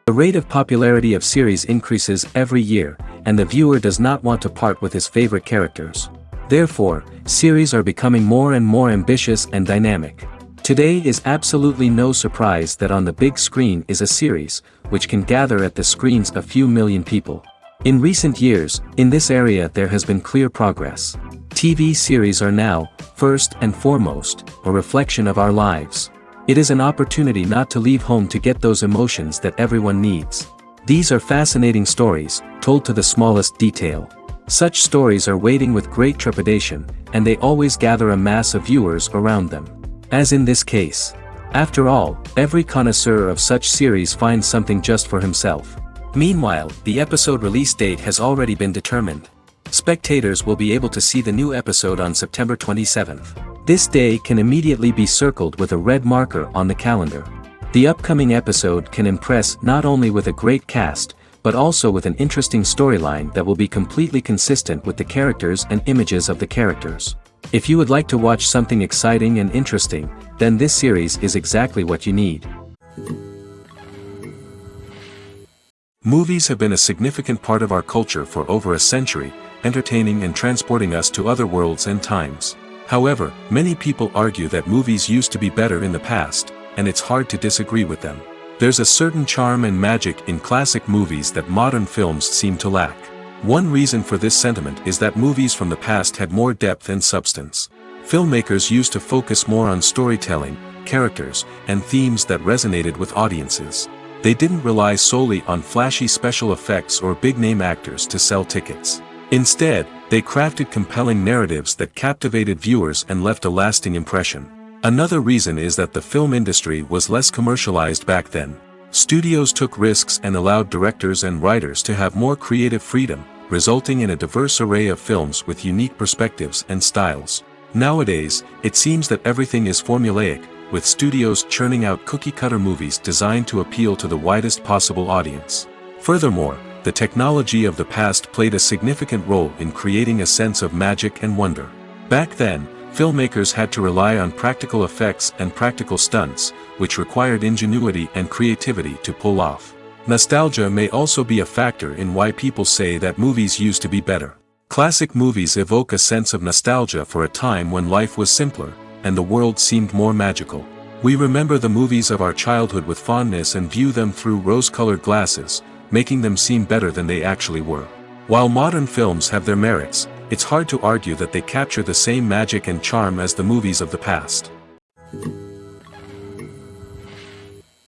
The rate of popularity of series increases every year, and the viewer does not want to part with his favorite characters. Therefore, series are becoming more and more ambitious and dynamic. Today is absolutely no surprise that on the big screen is a series, which can gather at the screens a few million people. In recent years, in this area there has been clear progress. TV series are now, first and foremost, a reflection of our lives. It is an opportunity not to leave home to get those emotions that everyone needs. These are fascinating stories, told to the smallest detail. Such stories are waiting with great trepidation, and they always gather a mass of viewers around them. As in this case. After all, every connoisseur of such series finds something just for himself. Meanwhile, the episode release date has already been determined. Spectators will be able to see the new episode on September 27th. This day can immediately be circled with a red marker on the calendar. The upcoming episode can impress not only with a great cast, but also with an interesting storyline that will be completely consistent with the characters and images of the characters. If you would like to watch something exciting and interesting, then this series is exactly what you need. Movies have been a significant part of our culture for over a century, entertaining and transporting us to other worlds and times. However, many people argue that movies used to be better in the past, and it's hard to disagree with them. There's a certain charm and magic in classic movies that modern films seem to lack. One reason for this sentiment is that movies from the past had more depth and substance. Filmmakers used to focus more on storytelling, characters, and themes that resonated with audiences. They didn't rely solely on flashy special effects or big-name actors to sell tickets. Instead, they crafted compelling narratives that captivated viewers and left a lasting impression. Another reason is that the film industry was less commercialized back then. Studios took risks and allowed directors and writers to have more creative freedom, resulting in a diverse array of films with unique perspectives and styles. Nowadays, it seems that everything is formulaic, with studios churning out cookie-cutter movies designed to appeal to the widest possible audience. Furthermore, the technology of the past played a significant role in creating a sense of magic and wonder. Back then, filmmakers had to rely on practical effects and practical stunts, which required ingenuity and creativity to pull off. Nostalgia may also be a factor in why people say that movies used to be better. Classic movies evoke a sense of nostalgia for a time when life was simpler, and the world seemed more magical. We remember the movies of our childhood with fondness and view them through rose-colored glasses, making them seem better than they actually were. While modern films have their merits, it's hard to argue that they capture the same magic and charm as the movies of the past.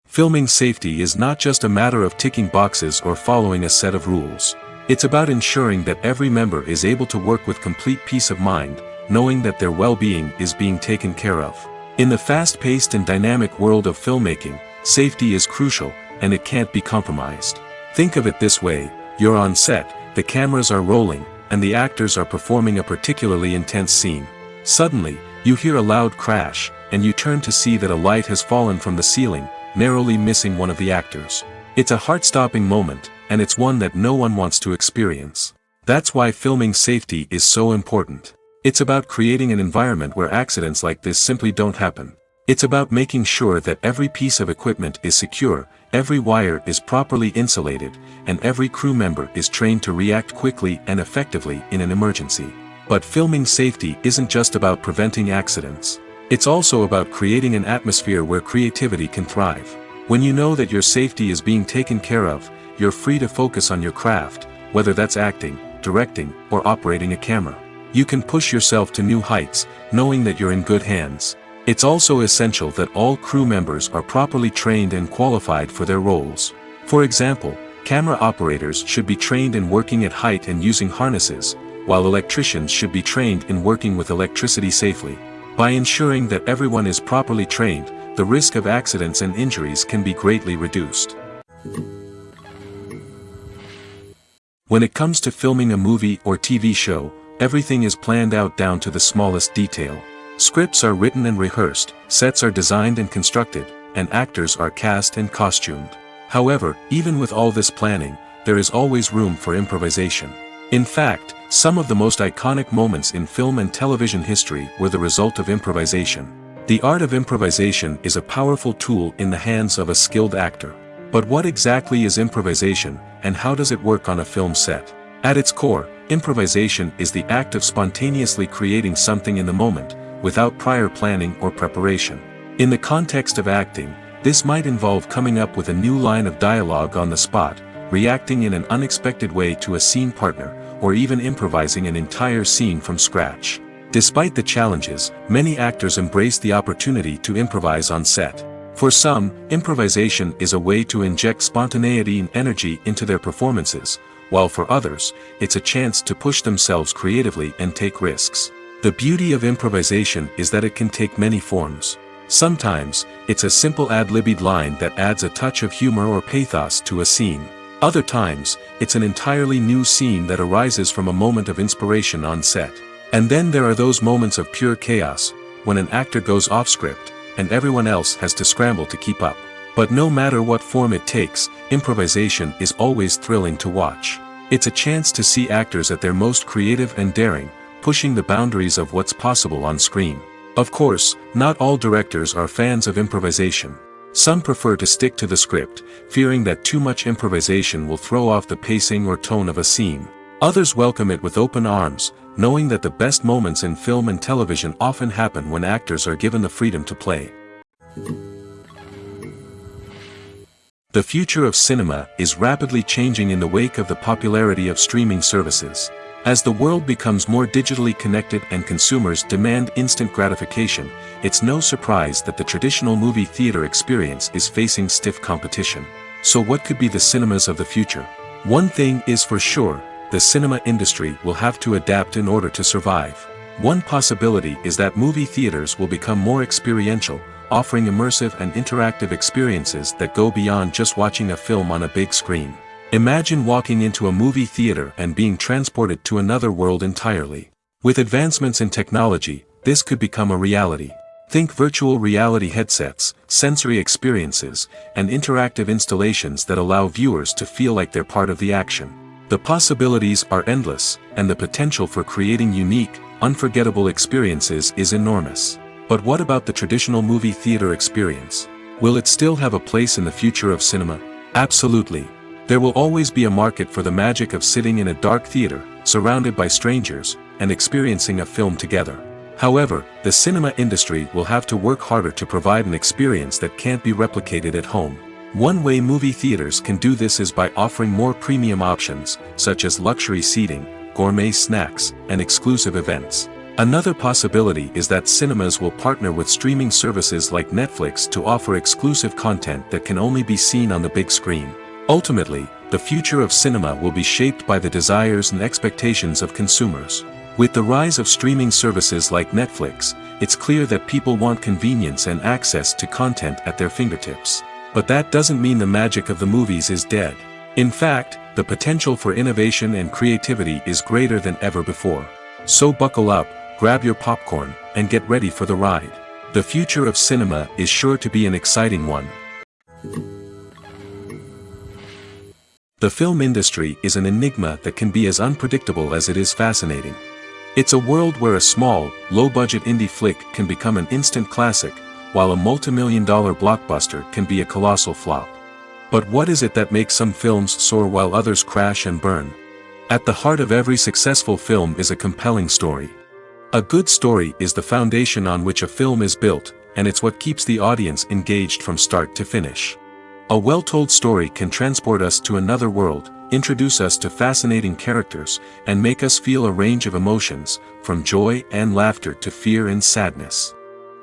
Filming safety is not just a matter of ticking boxes or following a set of rules. It's about ensuring that every member is able to work with complete peace of mind, knowing that their well-being is being taken care of. In the fast-paced and dynamic world of filmmaking, safety is crucial, and it can't be compromised. Think of it this way: you're on set, the cameras are rolling, and the actors are performing a particularly intense scene. Suddenly, you hear a loud crash, and you turn to see that a light has fallen from the ceiling, narrowly missing one of the actors. It's a heart-stopping moment, and it's one that no one wants to experience. That's why filming safety is so important. It's about creating an environment where accidents like this simply don't happen. It's about making sure that every piece of equipment is secure, every wire is properly insulated, and every crew member is trained to react quickly and effectively in an emergency. But filming safety isn't just about preventing accidents. It's also about creating an atmosphere where creativity can thrive. When you know that your safety is being taken care of, you're free to focus on your craft, whether that's acting, directing, or operating a camera. You can push yourself to new heights, knowing that you're in good hands. It's also essential that all crew members are properly trained and qualified for their roles. For example, camera operators should be trained in working at height and using harnesses, while electricians should be trained in working with electricity safely. By ensuring that everyone is properly trained, the risk of accidents and injuries can be greatly reduced. When it comes to filming a movie or TV show, everything is planned out down to the smallest detail. Scripts are written and rehearsed, sets are designed and constructed, and actors are cast and costumed. However, even with all this planning, there is always room for improvisation. In fact, some of the most iconic moments in film and television history were the result of improvisation. The art of improvisation is a powerful tool in the hands of a skilled actor. But what exactly is improvisation, and how does it work on a film set? At its core, improvisation is the act of spontaneously creating something in the moment, without prior planning or preparation. In the context of acting, this might involve coming up with a new line of dialogue on the spot, reacting in an unexpected way to a scene partner, or even improvising an entire scene from scratch. Despite the challenges, many actors embrace the opportunity to improvise on set. For some, improvisation is a way to inject spontaneity and energy into their performances, while for others, it's a chance to push themselves creatively and take risks. The beauty of improvisation is that it can take many forms. Sometimes, it's a simple ad-libbed line that adds a touch of humor or pathos to a scene. Other times, it's an entirely new scene that arises from a moment of inspiration on set. And then there are those moments of pure chaos, when an actor goes off script, and everyone else has to scramble to keep up. But no matter what form it takes, improvisation is always thrilling to watch. It's a chance to see actors at their most creative and daring, pushing the boundaries of what's possible on screen. Of course, not all directors are fans of improvisation. Some prefer to stick to the script, fearing that too much improvisation will throw off the pacing or tone of a scene. Others welcome it with open arms, knowing that the best moments in film and television often happen when actors are given the freedom to play. The future of cinema is rapidly changing in the wake of the popularity of streaming services. As the world becomes more digitally connected and consumers demand instant gratification, it's no surprise that the traditional movie theater experience is facing stiff competition. So what could be the cinemas of the future? One thing is for sure, the cinema industry will have to adapt in order to survive. One possibility is that movie theaters will become more experiential, offering immersive and interactive experiences that go beyond just watching a film on a big screen. Imagine walking into a movie theater and being transported to another world entirely. With advancements in technology, this could become a reality. Think virtual reality headsets, sensory experiences, and interactive installations that allow viewers to feel like they're part of the action. The possibilities are endless, and the potential for creating unique, unforgettable experiences is enormous. But what about the traditional movie theater experience? Will it still have a place in the future of cinema? Absolutely. There will always be a market for the magic of sitting in a dark theater, surrounded by strangers, and experiencing a film together. However, the cinema industry will have to work harder to provide an experience that can't be replicated at home. One way movie theaters can do this is by offering more premium options, such as luxury seating, gourmet snacks, and exclusive events. Another possibility is that cinemas will partner with streaming services like Netflix to offer exclusive content that can only be seen on the big screen. Ultimately, the future of cinema will be shaped by the desires and expectations of consumers. With the rise of streaming services like Netflix, it's clear that people want convenience and access to content at their fingertips. But that doesn't mean the magic of the movies is dead. In fact, the potential for innovation and creativity is greater than ever before. So buckle up, grab your popcorn, and get ready for the ride. The future of cinema is sure to be an exciting one. The film industry is an enigma that can be as unpredictable as it is fascinating. It's a world where a small, low-budget indie flick can become an instant classic, while a multi-million-dollar blockbuster can be a colossal flop. But what is it that makes some films soar while others crash and burn? At the heart of every successful film is a compelling story. A good story is the foundation on which a film is built, and it's what keeps the audience engaged from start to finish. A well-told story can transport us to another world, introduce us to fascinating characters, and make us feel a range of emotions, from joy and laughter to fear and sadness.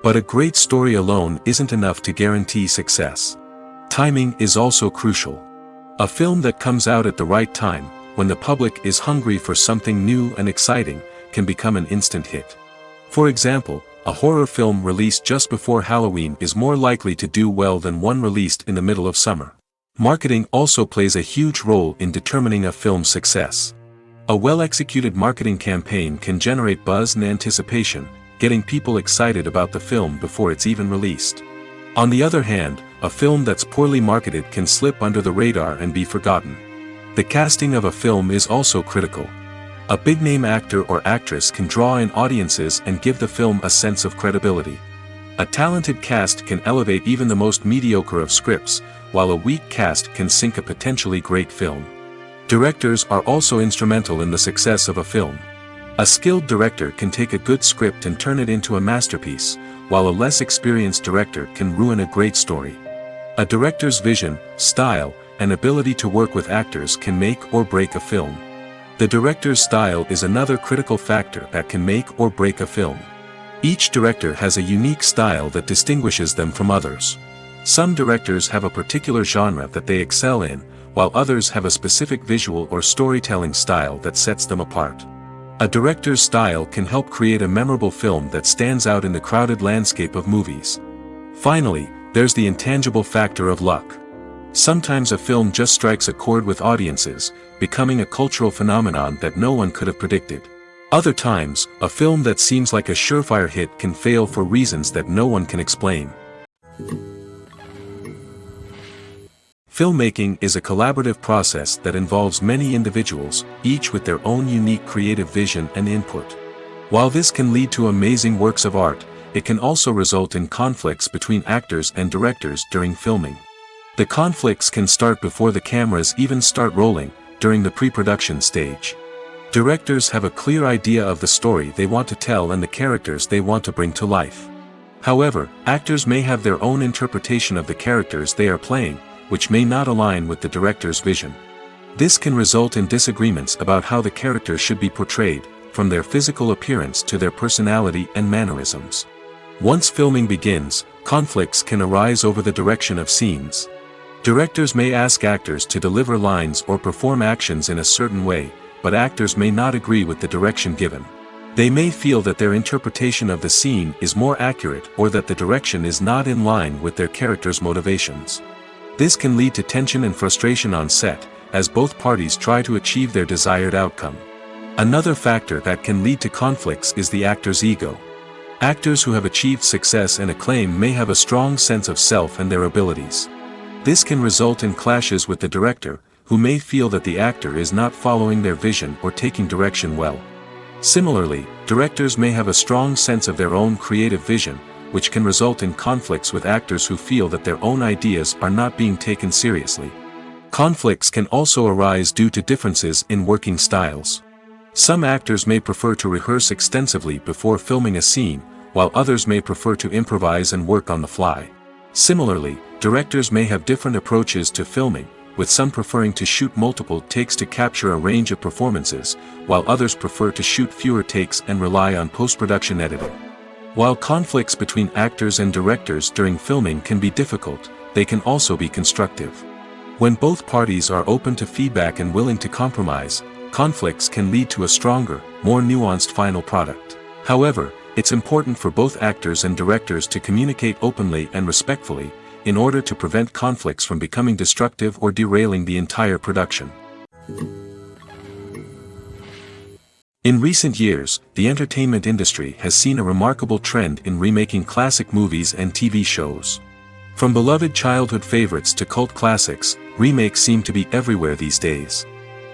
But a great story alone isn't enough to guarantee success. Timing is also crucial. A film that comes out at the right time, when the public is hungry for something new and exciting, can become an instant hit. For example, a horror film released just before Halloween is more likely to do well than one released in the middle of summer. Marketing also plays a huge role in determining a film's success. A well-executed marketing campaign can generate buzz and anticipation, getting people excited about the film before it's even released. On the other hand, a film that's poorly marketed can slip under the radar and be forgotten. The casting of a film is also critical. A big-name actor or actress can draw in audiences and give the film a sense of credibility. A talented cast can elevate even the most mediocre of scripts, while a weak cast can sink a potentially great film. Directors are also instrumental in the success of a film. A skilled director can take a good script and turn it into a masterpiece, while a less experienced director can ruin a great story. A director's vision, style, and ability to work with actors can make or break a film. The director's style is another critical factor that can make or break a film. Each director has a unique style that distinguishes them from others. Some directors have a particular genre that they excel in, while others have a specific visual or storytelling style that sets them apart. A director's style can help create a memorable film that stands out in the crowded landscape of movies. Finally, there's the intangible factor of luck. Sometimes a film just strikes a chord with audiences, becoming a cultural phenomenon that no one could have predicted. Other times, a film that seems like a surefire hit can fail for reasons that no one can explain. Filmmaking is a collaborative process that involves many individuals, each with their own unique creative vision and input. While this can lead to amazing works of art, it can also result in conflicts between actors and directors during filming. The conflicts can start before the cameras even start rolling, during the pre-production stage. Directors have a clear idea of the story they want to tell and the characters they want to bring to life. However, actors may have their own interpretation of the characters they are playing, which may not align with the director's vision. This can result in disagreements about how the characters should be portrayed, from their physical appearance to their personality and mannerisms. Once filming begins, conflicts can arise over the direction of scenes. Directors may ask actors to deliver lines or perform actions in a certain way, but actors may not agree with the direction given. They may feel that their interpretation of the scene is more accurate or that the direction is not in line with their character's motivations. This can lead to tension and frustration on set, as both parties try to achieve their desired outcome. Another factor that can lead to conflicts is the actor's ego. Actors who have achieved success and acclaim may have a strong sense of self and their abilities. This can result in clashes with the director, who may feel that the actor is not following their vision or taking direction well. Similarly, directors may have a strong sense of their own creative vision, which can result in conflicts with actors who feel that their own ideas are not being taken seriously. Conflicts can also arise due to differences in working styles. Some actors may prefer to rehearse extensively before filming a scene, while others may prefer to improvise and work on the fly. Similarly, directors may have different approaches to filming, with some preferring to shoot multiple takes to capture a range of performances, while others prefer to shoot fewer takes and rely on post-production editing. While conflicts between actors and directors during filming can be difficult, they can also be constructive. When both parties are open to feedback and willing to compromise, conflicts can lead to a stronger, more nuanced final product. However, it's important for both actors and directors to communicate openly and respectfully, in order to prevent conflicts from becoming destructive or derailing the entire production. In recent years, the entertainment industry has seen a remarkable trend in remaking classic movies and TV shows. From beloved childhood favorites to cult classics, remakes seem to be everywhere these days.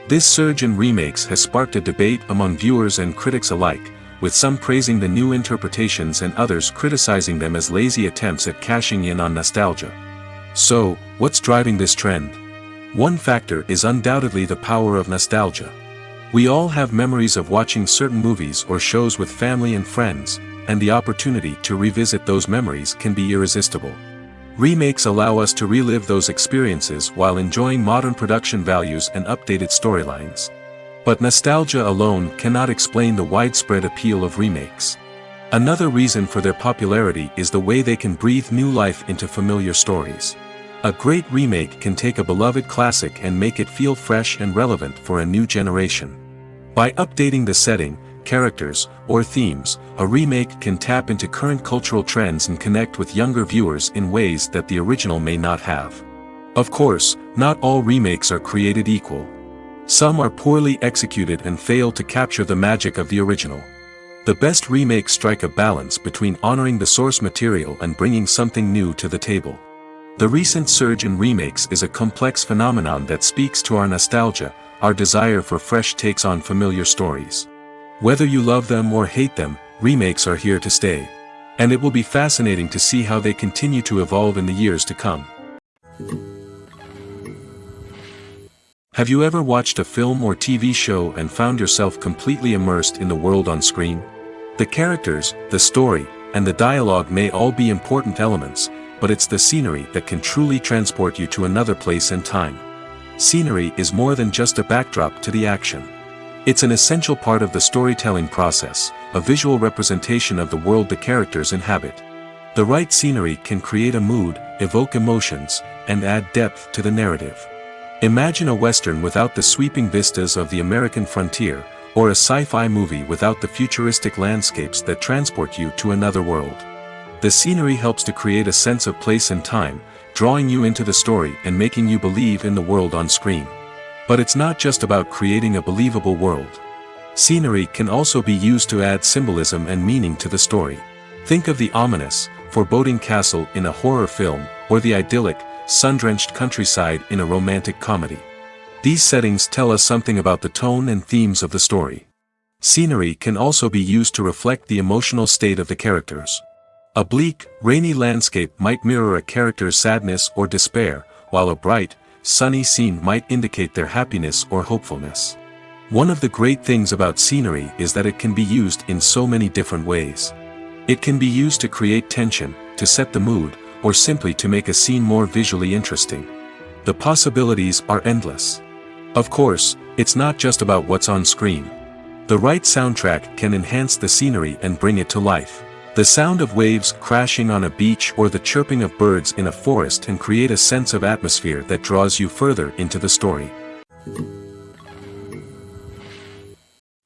This surge in remakes has sparked a debate among viewers and critics alike, with some praising the new interpretations and others criticizing them as lazy attempts at cashing in on nostalgia. So, what's driving this trend? One factor is undoubtedly the power of nostalgia. We all have memories of watching certain movies or shows with family and friends, and the opportunity to revisit those memories can be irresistible. Remakes allow us to relive those experiences while enjoying modern production values and updated storylines. But nostalgia alone cannot explain the widespread appeal of remakes. Another reason for their popularity is the way they can breathe new life into familiar stories. A great remake can take a beloved classic and make it feel fresh and relevant for a new generation. By updating the setting, characters, or themes, a remake can tap into current cultural trends and connect with younger viewers in ways that the original may not have. Of course, not all remakes are created equal. Some are poorly executed and fail to capture the magic of the original. The best remakes strike a balance between honoring the source material and bringing something new to the table. The recent surge in remakes is a complex phenomenon that speaks to our nostalgia, our desire for fresh takes on familiar stories. Whether you love them or hate them, remakes are here to stay. And it will be fascinating to see how they continue to evolve in the years to come. Have you ever watched a film or TV show and found yourself completely immersed in the world on screen? The characters, the story, and the dialogue may all be important elements, but it's the scenery that can truly transport you to another place and time. Scenery is more than just a backdrop to the action. It's an essential part of the storytelling process, a visual representation of the world the characters inhabit. The right scenery can create a mood, evoke emotions, and add depth to the narrative. Imagine a Western without the sweeping vistas of the American frontier, or a sci-fi movie without the futuristic landscapes that transport you to another world. The scenery helps to create a sense of place and time, drawing you into the story and making you believe in the world on screen. But it's not just about creating a believable world. Scenery can also be used to add symbolism and meaning to the story. Think of the ominous, foreboding castle in a horror film, or the idyllic, sun-drenched countryside in a romantic comedy. These settings tell us something about the tone and themes of the story. Scenery can also be used to reflect the emotional state of the characters. A bleak, rainy landscape might mirror a character's sadness or despair, while a bright, sunny scene might indicate their happiness or hopefulness. One of the great things about scenery is that it can be used in so many different ways. It can be used to create tension, to set the mood, or simply to make a scene more visually interesting. The possibilities are endless. Of course, it's not just about what's on screen. The right soundtrack can enhance the scenery and bring it to life. The sound of waves crashing on a beach or the chirping of birds in a forest can create a sense of atmosphere that draws you further into the story.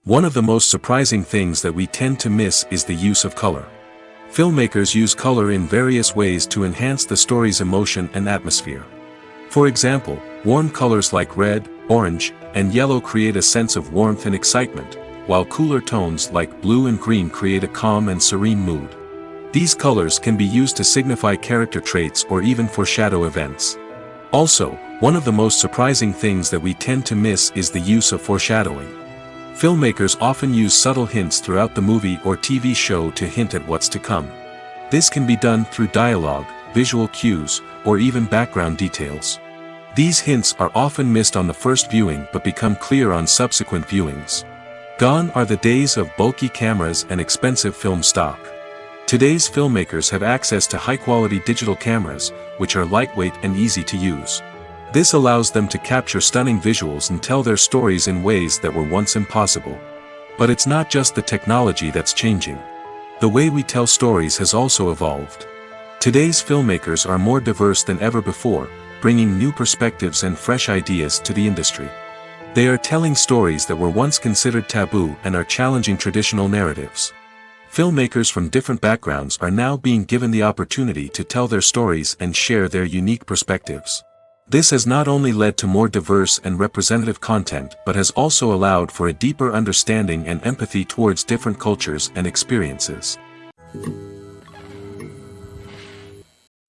One of the most surprising things that we tend to miss is the use of color. Filmmakers use color in various ways to enhance the story's emotion and atmosphere. For example, warm colors like red, orange, and yellow create a sense of warmth and excitement, while cooler tones like blue and green create a calm and serene mood. These colors can be used to signify character traits or even foreshadow events. Also, one of the most surprising things that we tend to miss is the use of foreshadowing. Filmmakers often use subtle hints throughout the movie or TV show to hint at what's to come. This can be done through dialogue, visual cues, or even background details. These hints are often missed on the first viewing but become clear on subsequent viewings. Gone are the days of bulky cameras and expensive film stock. Today's filmmakers have access to high-quality digital cameras, which are lightweight and easy to use. This allows them to capture stunning visuals and tell their stories in ways that were once impossible. But it's not just the technology that's changing. The way we tell stories has also evolved. Today's filmmakers are more diverse than ever before, bringing new perspectives and fresh ideas to the industry. They are telling stories that were once considered taboo and are challenging traditional narratives. Filmmakers from different backgrounds are now being given the opportunity to tell their stories and share their unique perspectives. This has not only led to more diverse and representative content but has also allowed for a deeper understanding and empathy towards different cultures and experiences.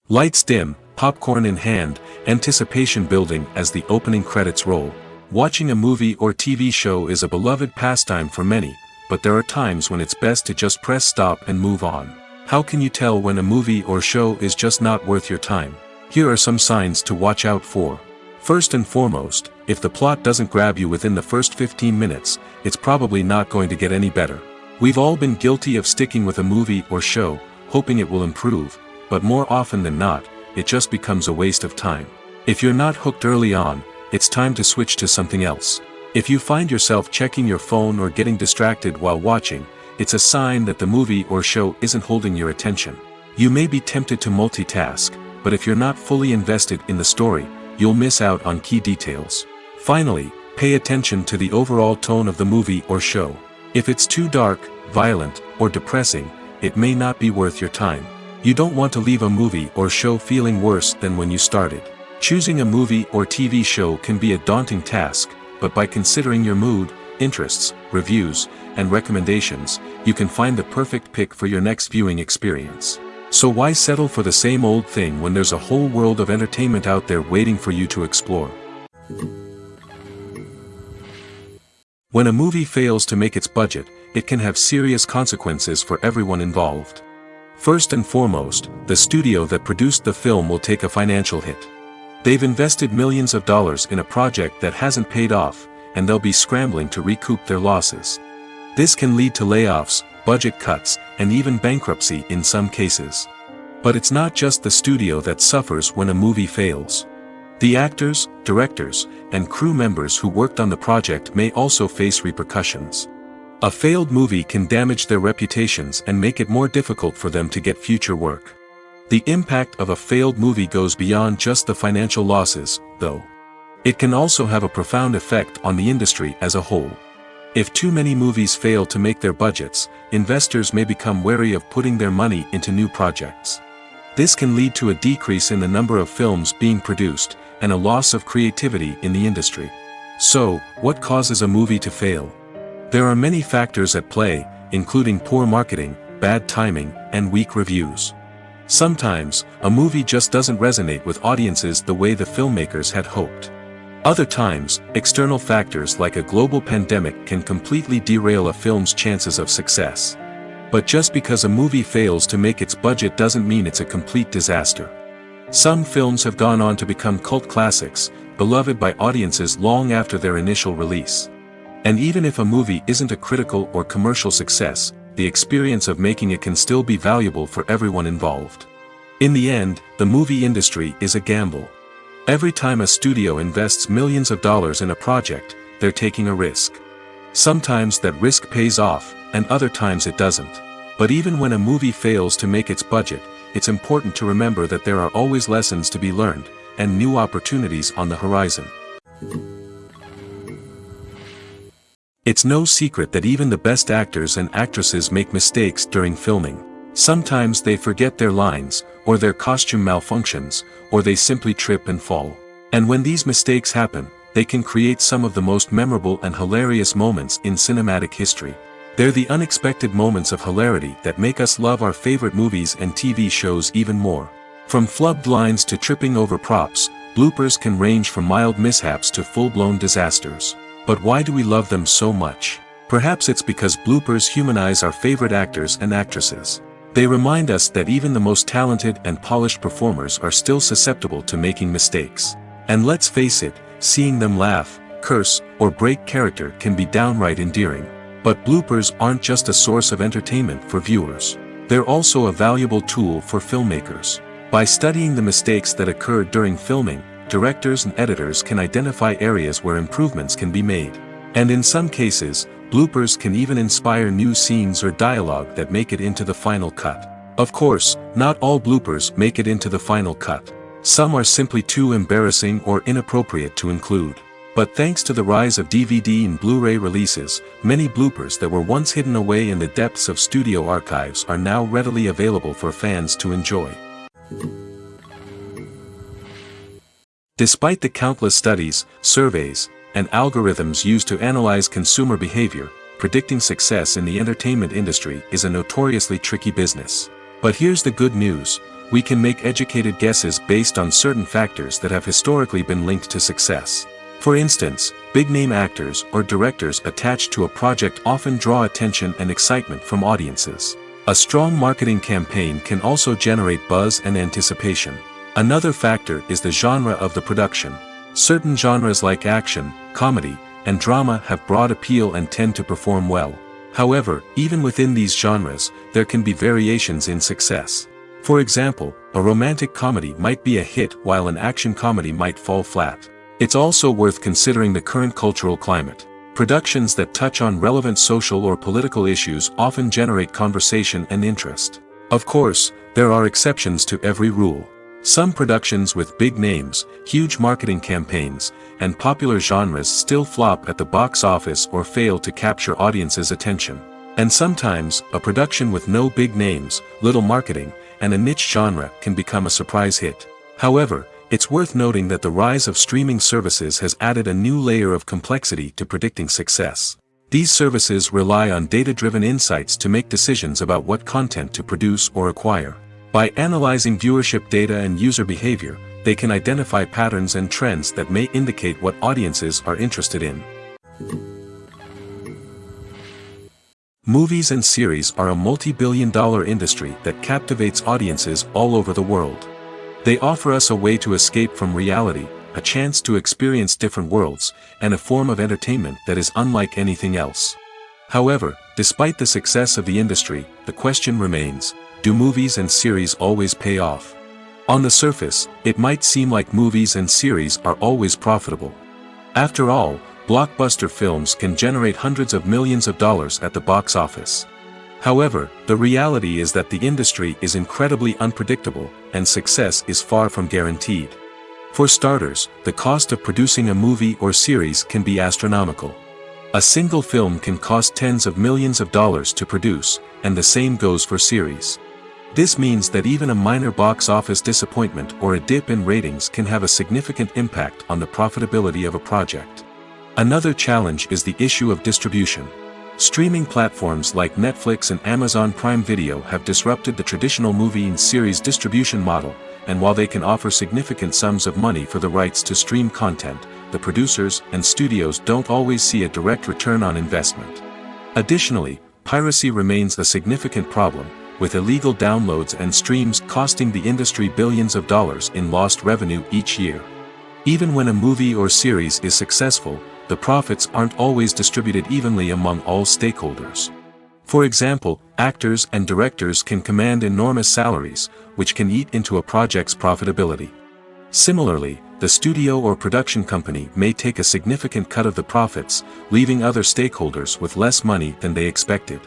Lights dim, popcorn in hand, anticipation building as the opening credits roll. Watching a movie or TV show is a beloved pastime for many, but there are times when it's best to just press stop and move on. How can you tell when a movie or show is just not worth your time? Here are some signs to watch out for. First and foremost, if the plot doesn't grab you within the first 15 minutes, it's probably not going to get any better. We've all been guilty of sticking with a movie or show, hoping it will improve, but more often than not, it just becomes a waste of time. If you're not hooked early on, it's time to switch to something else. If you find yourself checking your phone or getting distracted while watching, it's a sign that the movie or show isn't holding your attention. You may be tempted to multitask, but if you're not fully invested in the story, you'll miss out on key details. Finally, pay attention to the overall tone of the movie or show. If it's too dark, violent, or depressing, it may not be worth your time. You don't want to leave a movie or show feeling worse than when you started. Choosing a movie or TV show can be a daunting task, but by considering your mood, interests, reviews, and recommendations, you can find the perfect pick for your next viewing experience. So why settle for the same old thing when there's a whole world of entertainment out there waiting for you to explore? When a movie fails to make its budget, it can have serious consequences for everyone involved. First and foremost, the studio that produced the film will take a financial hit. They've invested millions of dollars in a project that hasn't paid off, and they'll be scrambling to recoup their losses. This can lead to layoffs, budget cuts, and even bankruptcy in some cases. But it's not just the studio that suffers when a movie fails. The actors, directors, and crew members who worked on the project may also face repercussions. A failed movie can damage their reputations and make it more difficult for them to get future work. The impact of a failed movie goes beyond just the financial losses, though. It can also have a profound effect on the industry as a whole. If too many movies fail to make their budgets, investors may become wary of putting their money into new projects. This can lead to a decrease in the number of films being produced, and a loss of creativity in the industry. So, what causes a movie to fail? There are many factors at play, including poor marketing, bad timing, and weak reviews. Sometimes, a movie just doesn't resonate with audiences the way the filmmakers had hoped. Other times, external factors like a global pandemic can completely derail a film's chances of success. But just because a movie fails to make its budget doesn't mean it's a complete disaster. Some films have gone on to become cult classics, beloved by audiences long after their initial release. And even if a movie isn't a critical or commercial success, the experience of making it can still be valuable for everyone involved. In the end, the movie industry is a gamble. Every time a studio invests millions of dollars in a project, they're taking a risk. Sometimes that risk pays off, and other times it doesn't. But even when a movie fails to make its budget, it's important to remember that there are always lessons to be learned, and new opportunities on the horizon. It's no secret that even the best actors and actresses make mistakes during filming. Sometimes they forget their lines, or their costume malfunctions, or they simply trip and fall. And when these mistakes happen, they can create some of the most memorable and hilarious moments in cinematic history. They're the unexpected moments of hilarity that make us love our favorite movies and TV shows even more. From flubbed lines to tripping over props, bloopers can range from mild mishaps to full-blown disasters. But why do we love them so much? Perhaps it's because bloopers humanize our favorite actors and actresses. They remind us that even the most talented and polished performers are still susceptible to making mistakes. And let's face it, seeing them laugh, curse, or break character can be downright endearing. But bloopers aren't just a source of entertainment for viewers. They're also a valuable tool for filmmakers. By studying the mistakes that occurred during filming, directors and editors can identify areas where improvements can be made. And in some cases, bloopers can even inspire new scenes or dialogue that make it into the final cut. Of course, not all bloopers make it into the final cut. Some are simply too embarrassing or inappropriate to include. But thanks to the rise of DVD and Blu-ray releases, many bloopers that were once hidden away in the depths of studio archives are now readily available for fans to enjoy. Despite the countless studies, surveys, and algorithms used to analyze consumer behavior, predicting success in the entertainment industry is a notoriously tricky business. But here's the good news: we can make educated guesses based on certain factors that have historically been linked to success. For instance, big-name actors or directors attached to a project often draw attention and excitement from audiences. A strong marketing campaign can also generate buzz and anticipation. Another factor is the genre of the production. Certain genres like action, comedy, and drama have broad appeal and tend to perform well. However, even within these genres, there can be variations in success. For example, a romantic comedy might be a hit while an action comedy might fall flat. It's also worth considering the current cultural climate. Productions that touch on relevant social or political issues often generate conversation and interest. Of course, there are exceptions to every rule. Some productions with big names, huge marketing campaigns, and popular genres still flop at the box office or fail to capture audiences' attention. And sometimes, a production with no big names, little marketing, and a niche genre can become a surprise hit. However, it's worth noting that the rise of streaming services has added a new layer of complexity to predicting success. These services rely on data-driven insights to make decisions about what content to produce or acquire. By analyzing viewership data and user behavior, they can identify patterns and trends that may indicate what audiences are interested in. Movies and series are a multi-billion-dollar industry that captivates audiences all over the world. They offer us a way to escape from reality, a chance to experience different worlds, and a form of entertainment that is unlike anything else. However, despite the success of the industry, the question remains, do movies and series always pay off? On the surface, it might seem like movies and series are always profitable. After all, blockbuster films can generate hundreds of millions of dollars at the box office. However, the reality is that the industry is incredibly unpredictable, and success is far from guaranteed. For starters, the cost of producing a movie or series can be astronomical. A single film can cost tens of millions of dollars to produce, and the same goes for series. This means that even a minor box office disappointment or a dip in ratings can have a significant impact on the profitability of a project. Another challenge is the issue of distribution. Streaming platforms like Netflix and Amazon Prime Video have disrupted the traditional movie and series distribution model, and while they can offer significant sums of money for the rights to stream content, the producers and studios don't always see a direct return on investment. Additionally, piracy remains a significant problem, with illegal downloads and streams costing the industry billions of dollars in lost revenue each year. Even when a movie or series is successful, the profits aren't always distributed evenly among all stakeholders. For example, actors and directors can command enormous salaries, which can eat into a project's profitability. Similarly, the studio or production company may take a significant cut of the profits, leaving other stakeholders with less money than they expected.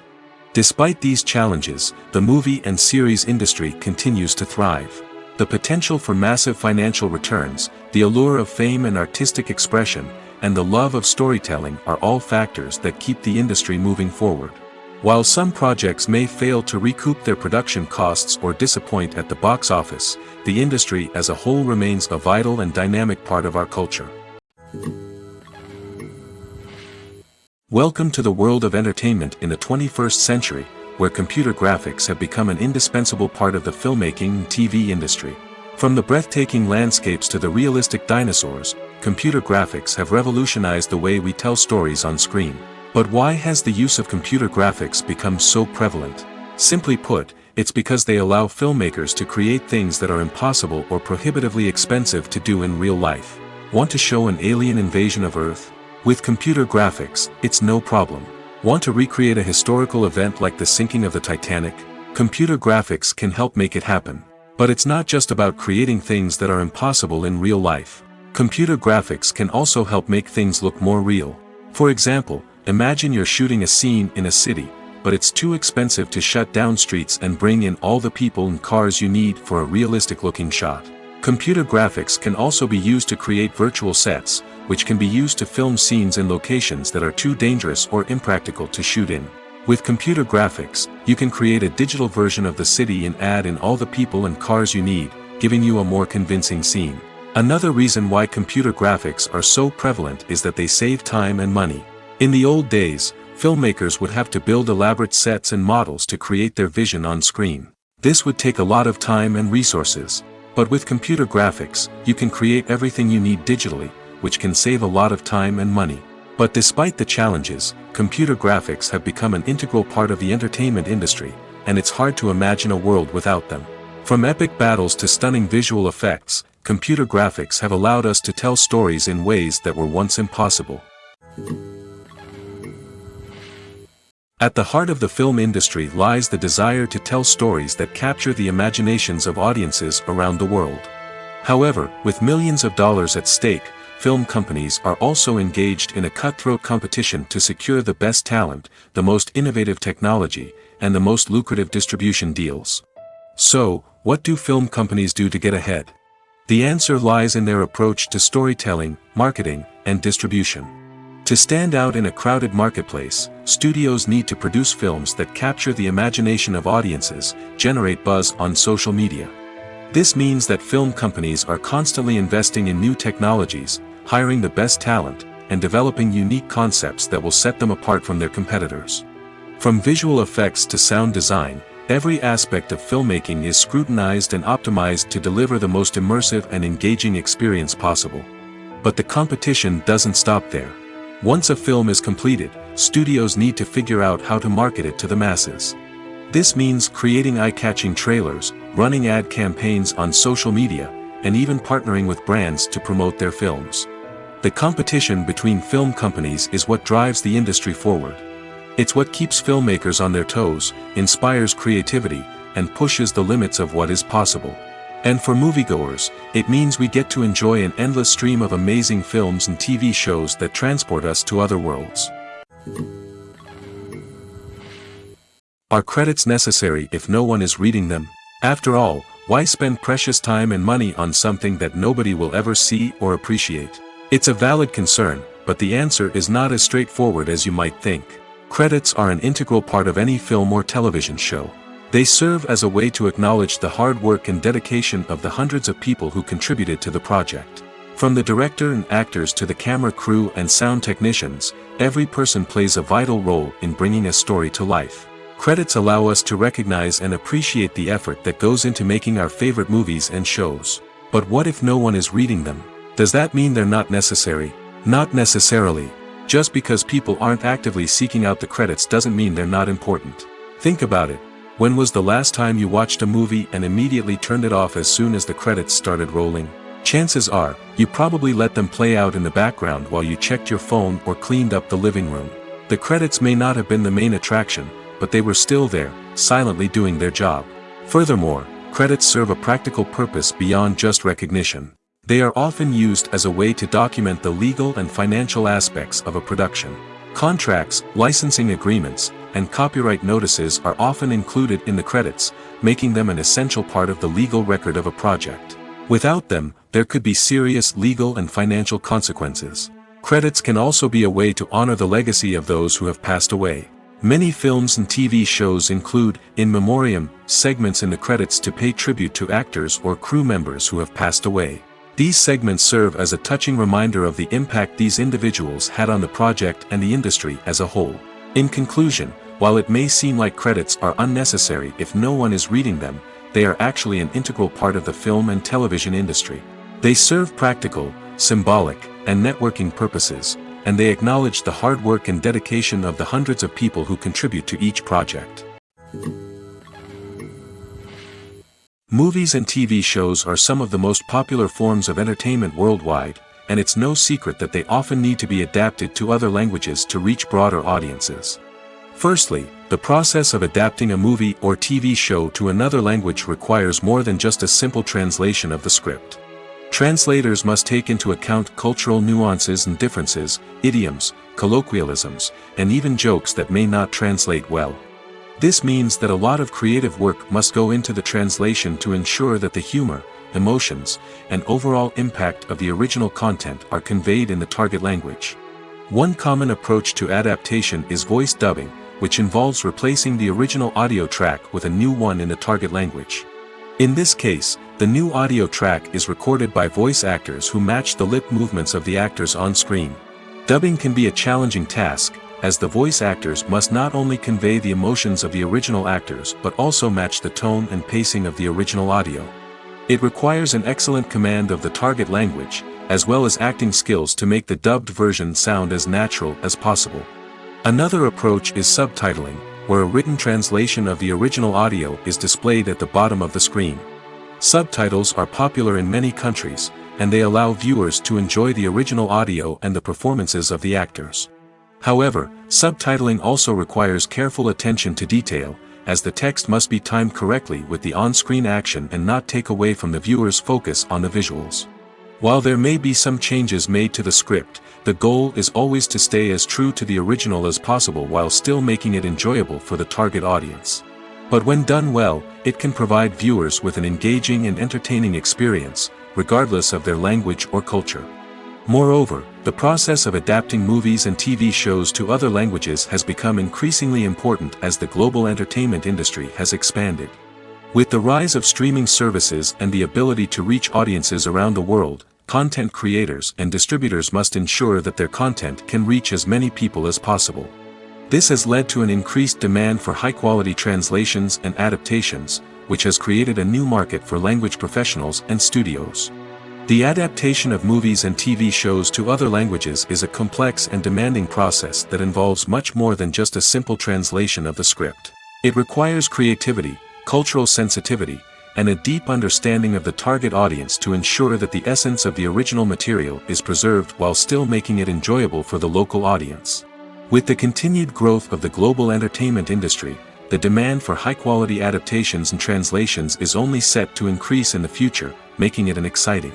Despite these challenges, the movie and series industry continues to thrive. The potential for massive financial returns, the allure of fame and artistic expression, and the love of storytelling are all factors that keep the industry moving forward. While some projects may fail to recoup their production costs or disappoint at the box office, the industry as a whole remains a vital and dynamic part of our culture. Welcome to the world of entertainment in the 21st century, where computer graphics have become an indispensable part of the filmmaking and TV industry. From the breathtaking landscapes to the realistic dinosaurs, computer graphics have revolutionized the way we tell stories on screen. But why has the use of computer graphics become so prevalent? Simply put, it's because they allow filmmakers to create things that are impossible or prohibitively expensive to do in real life. Want to show an alien invasion of Earth? With computer graphics, it's no problem. Want to recreate a historical event like the sinking of the Titanic? Computer graphics can help make it happen. But it's not just about creating things that are impossible in real life. Computer graphics can also help make things look more real. For example, imagine you're shooting a scene in a city, but it's too expensive to shut down streets and bring in all the people and cars you need for a realistic-looking shot. Computer graphics can also be used to create virtual sets, which can be used to film scenes in locations that are too dangerous or impractical to shoot in. With computer graphics, you can create a digital version of the city and add in all the people and cars you need, giving you a more convincing scene. Another reason why computer graphics are so prevalent is that they save time and money. In the old days, filmmakers would have to build elaborate sets and models to create their vision on screen. This would take a lot of time and resources. But with computer graphics, you can create everything you need digitally, which can save a lot of time and money. But despite the challenges, computer graphics have become an integral part of the entertainment industry, and it's hard to imagine a world without them. From epic battles to stunning visual effects, computer graphics have allowed us to tell stories in ways that were once impossible. At the heart of the film industry lies the desire to tell stories that capture the imaginations of audiences around the world. However, with millions of dollars at stake, film companies are also engaged in a cutthroat competition to secure the best talent, the most innovative technology, and the most lucrative distribution deals. So, what do film companies do to get ahead? The answer lies in their approach to storytelling, marketing, and distribution. To stand out in a crowded marketplace, studios need to produce films that capture the imagination of audiences, generate buzz on social media. This means that film companies are constantly investing in new technologies, hiring the best talent, and developing unique concepts that will set them apart from their competitors. From visual effects to sound design, every aspect of filmmaking is scrutinized and optimized to deliver the most immersive and engaging experience possible. But the competition doesn't stop there. Once a film is completed, studios need to figure out how to market it to the masses. This means creating eye-catching trailers, running ad campaigns on social media, and even partnering with brands to promote their films. The competition between film companies is what drives the industry forward. It's what keeps filmmakers on their toes, inspires creativity, and pushes the limits of what is possible. And for moviegoers, it means we get to enjoy an endless stream of amazing films and TV shows that transport us to other worlds. Are credits necessary if no one is reading them? After all, why spend precious time and money on something that nobody will ever see or appreciate? It's a valid concern, but the answer is not as straightforward as you might think. Credits are an integral part of any film or television show. They serve as a way to acknowledge the hard work and dedication of the hundreds of people who contributed to the project. From the director and actors to the camera crew and sound technicians, every person plays a vital role in bringing a story to life. Credits allow us to recognize and appreciate the effort that goes into making our favorite movies and shows. But what if no one is reading them? Does that mean they're not necessary? Not necessarily. Just because people aren't actively seeking out the credits doesn't mean they're not important. Think about it. When was the last time you watched a movie and immediately turned it off as soon as the credits started rolling? Chances are, you probably let them play out in the background while you checked your phone or cleaned up the living room. The credits may not have been the main attraction, but they were still there, silently doing their job. Furthermore, credits serve a practical purpose beyond just recognition. They are often used as a way to document the legal and financial aspects of a production. Contracts, licensing agreements, and copyright notices are often included in the credits, making them an essential part of the legal record of a project. Without them, there could be serious legal and financial consequences. Credits can also be a way to honor the legacy of those who have passed away. Many films and TV shows include, in memoriam, segments in the credits to pay tribute to actors or crew members who have passed away. These segments serve as a touching reminder of the impact these individuals had on the project and the industry as a whole. In conclusion, while it may seem like credits are unnecessary if no one is reading them, they are actually an integral part of the film and television industry. They serve practical, symbolic, and networking purposes, and they acknowledge the hard work and dedication of the hundreds of people who contribute to each project. Movies and TV shows are some of the most popular forms of entertainment worldwide, and it's no secret that they often need to be adapted to other languages to reach broader audiences. Firstly, the process of adapting a movie or TV show to another language requires more than just a simple translation of the script. Translators must take into account cultural nuances and differences, idioms, colloquialisms, and even jokes that may not translate well. This means that a lot of creative work must go into the translation to ensure that the humor, emotions, and overall impact of the original content are conveyed in the target language. One common approach to adaptation is voice dubbing, which involves replacing the original audio track with a new one in the target language. In this case, the new audio track is recorded by voice actors who match the lip movements of the actors on screen. Dubbing can be a challenging task, as the voice actors must not only convey the emotions of the original actors but also match the tone and pacing of the original audio. It requires an excellent command of the target language, as well as acting skills to make the dubbed version sound as natural as possible. Another approach is subtitling, where a written translation of the original audio is displayed at the bottom of the screen. Subtitles are popular in many countries, and they allow viewers to enjoy the original audio and the performances of the actors. However, subtitling also requires careful attention to detail, as the text must be timed correctly with the on-screen action and not take away from the viewer's focus on the visuals. While there may be some changes made to the script, the goal is always to stay as true to the original as possible while still making it enjoyable for the target audience. But when done well, it can provide viewers with an engaging and entertaining experience, regardless of their language or culture. Moreover, the process of adapting movies and TV shows to other languages has become increasingly important as the global entertainment industry has expanded. With the rise of streaming services and the ability to reach audiences around the world, content creators and distributors must ensure that their content can reach as many people as possible. This has led to an increased demand for high-quality translations and adaptations, which has created a new market for language professionals and studios. The adaptation of movies and TV shows to other languages is a complex and demanding process that involves much more than just a simple translation of the script. It requires creativity, cultural sensitivity, and a deep understanding of the target audience to ensure that the essence of the original material is preserved while still making it enjoyable for the local audience. With the continued growth of the global entertainment industry, the demand for high-quality adaptations and translations is only set to increase in the future, making it an exciting.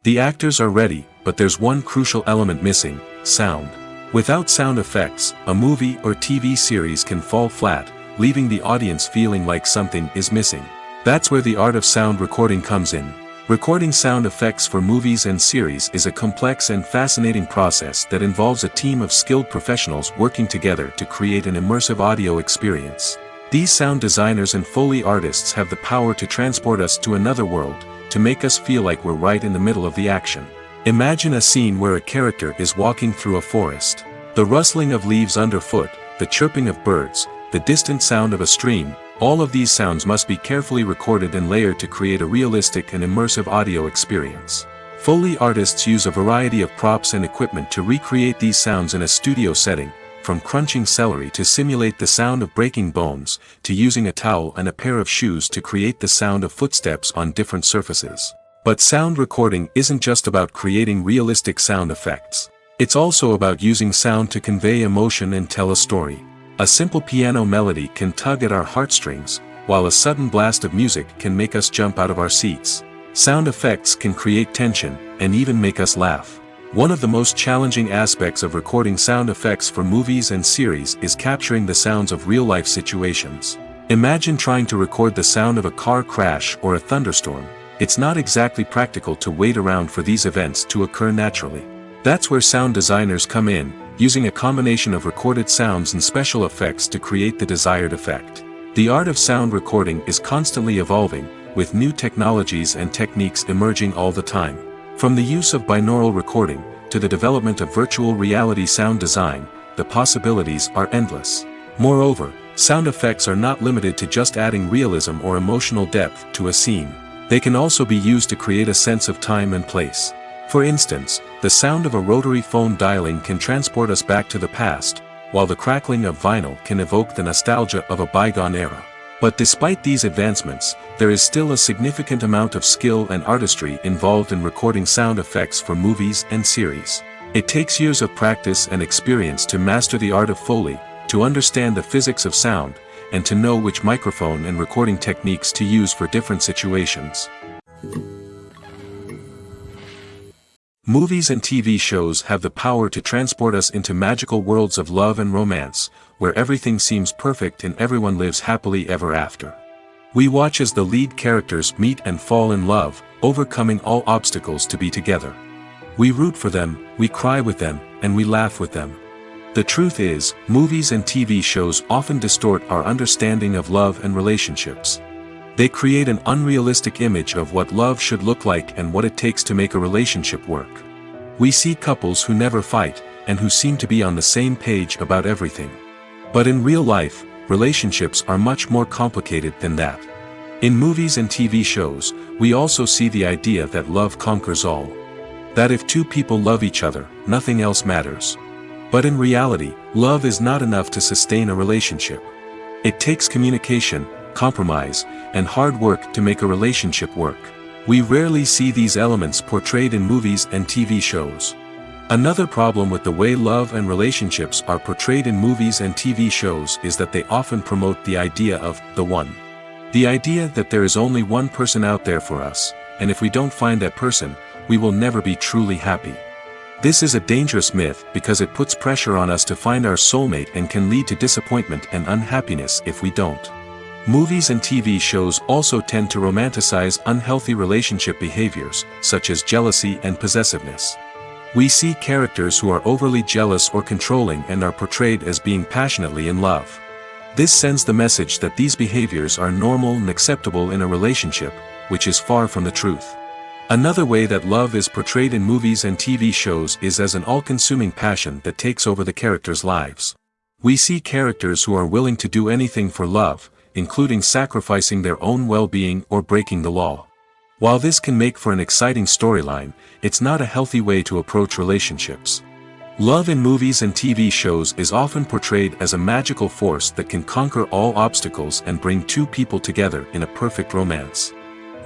The actors are ready, but there's one crucial element missing: sound. Without sound effects, a movie or TV series can fall flat, leaving the audience feeling like something is missing. That's where the art of sound recording comes in. Recording sound effects for movies and series is a complex and fascinating process that involves a team of skilled professionals working together to create an immersive audio experience. These sound designers and Foley artists have the power to transport us to another world, to make us feel like we're right in the middle of the action. Imagine a scene where a character is walking through a forest. The rustling of leaves underfoot, the chirping of birds, the distant sound of a stream, all of these sounds must be carefully recorded and layered to create a realistic and immersive audio experience. Foley artists use a variety of props and equipment to recreate these sounds in a studio setting, from crunching celery to simulate the sound of breaking bones, to using a towel and a pair of shoes to create the sound of footsteps on different surfaces. But sound recording isn't just about creating realistic sound effects. It's also about using sound to convey emotion and tell a story. A simple piano melody can tug at our heartstrings, while a sudden blast of music can make us jump out of our seats. Sound effects can create tension, and even make us laugh. One of the most challenging aspects of recording sound effects for movies and series is capturing the sounds of real-life situations. Imagine trying to record the sound of a car crash or a thunderstorm. It's not exactly practical to wait around for these events to occur naturally. That's where sound designers come in, using a combination of recorded sounds and special effects to create the desired effect. The art of sound recording is constantly evolving, with new technologies and techniques emerging all the time. From the use of binaural recording, to the development of virtual reality sound design, the possibilities are endless. Moreover, sound effects are not limited to just adding realism or emotional depth to a scene. They can also be used to create a sense of time and place. For instance, the sound of a rotary phone dialing can transport us back to the past, while the crackling of vinyl can evoke the nostalgia of a bygone era. But despite these advancements, there is still a significant amount of skill and artistry involved in recording sound effects for movies and series. It takes years of practice and experience to master the art of Foley, to understand the physics of sound, and to know which microphone and recording techniques to use for different situations. Movies and TV shows have the power to transport us into magical worlds of love and romance, where everything seems perfect and everyone lives happily ever after. We watch as the lead characters meet and fall in love, overcoming all obstacles to be together. We root for them, we cry with them, and we laugh with them. The truth is, movies and TV shows often distort our understanding of love and relationships. They create an unrealistic image of what love should look like and what it takes to make a relationship work. We see couples who never fight, and who seem to be on the same page about everything. But in real life, relationships are much more complicated than that. In movies and TV shows, we also see the idea that love conquers all. That if two people love each other, nothing else matters. But in reality, love is not enough to sustain a relationship. It takes communication, compromise, and hard work to make a relationship work. We rarely see these elements portrayed in movies and TV shows. Another problem with the way love and relationships are portrayed in movies and TV shows is that they often promote the idea of the one. The idea that there is only one person out there for us, and if we don't find that person, we will never be truly happy. This is a dangerous myth because it puts pressure on us to find our soulmate and can lead to disappointment and unhappiness if we don't. Movies and TV shows also tend to romanticize unhealthy relationship behaviors, such as jealousy and possessiveness. We see characters who are overly jealous or controlling and are portrayed as being passionately in love. This sends the message that these behaviors are normal and acceptable in a relationship, which is far from the truth. Another way that love is portrayed in movies and TV shows is as an all-consuming passion that takes over the characters' lives. We see characters who are willing to do anything for love, including sacrificing their own well-being or breaking the law. While this can make for an exciting storyline, it's not a healthy way to approach relationships. Love in movies and TV shows is often portrayed as a magical force that can conquer all obstacles and bring two people together in a perfect romance.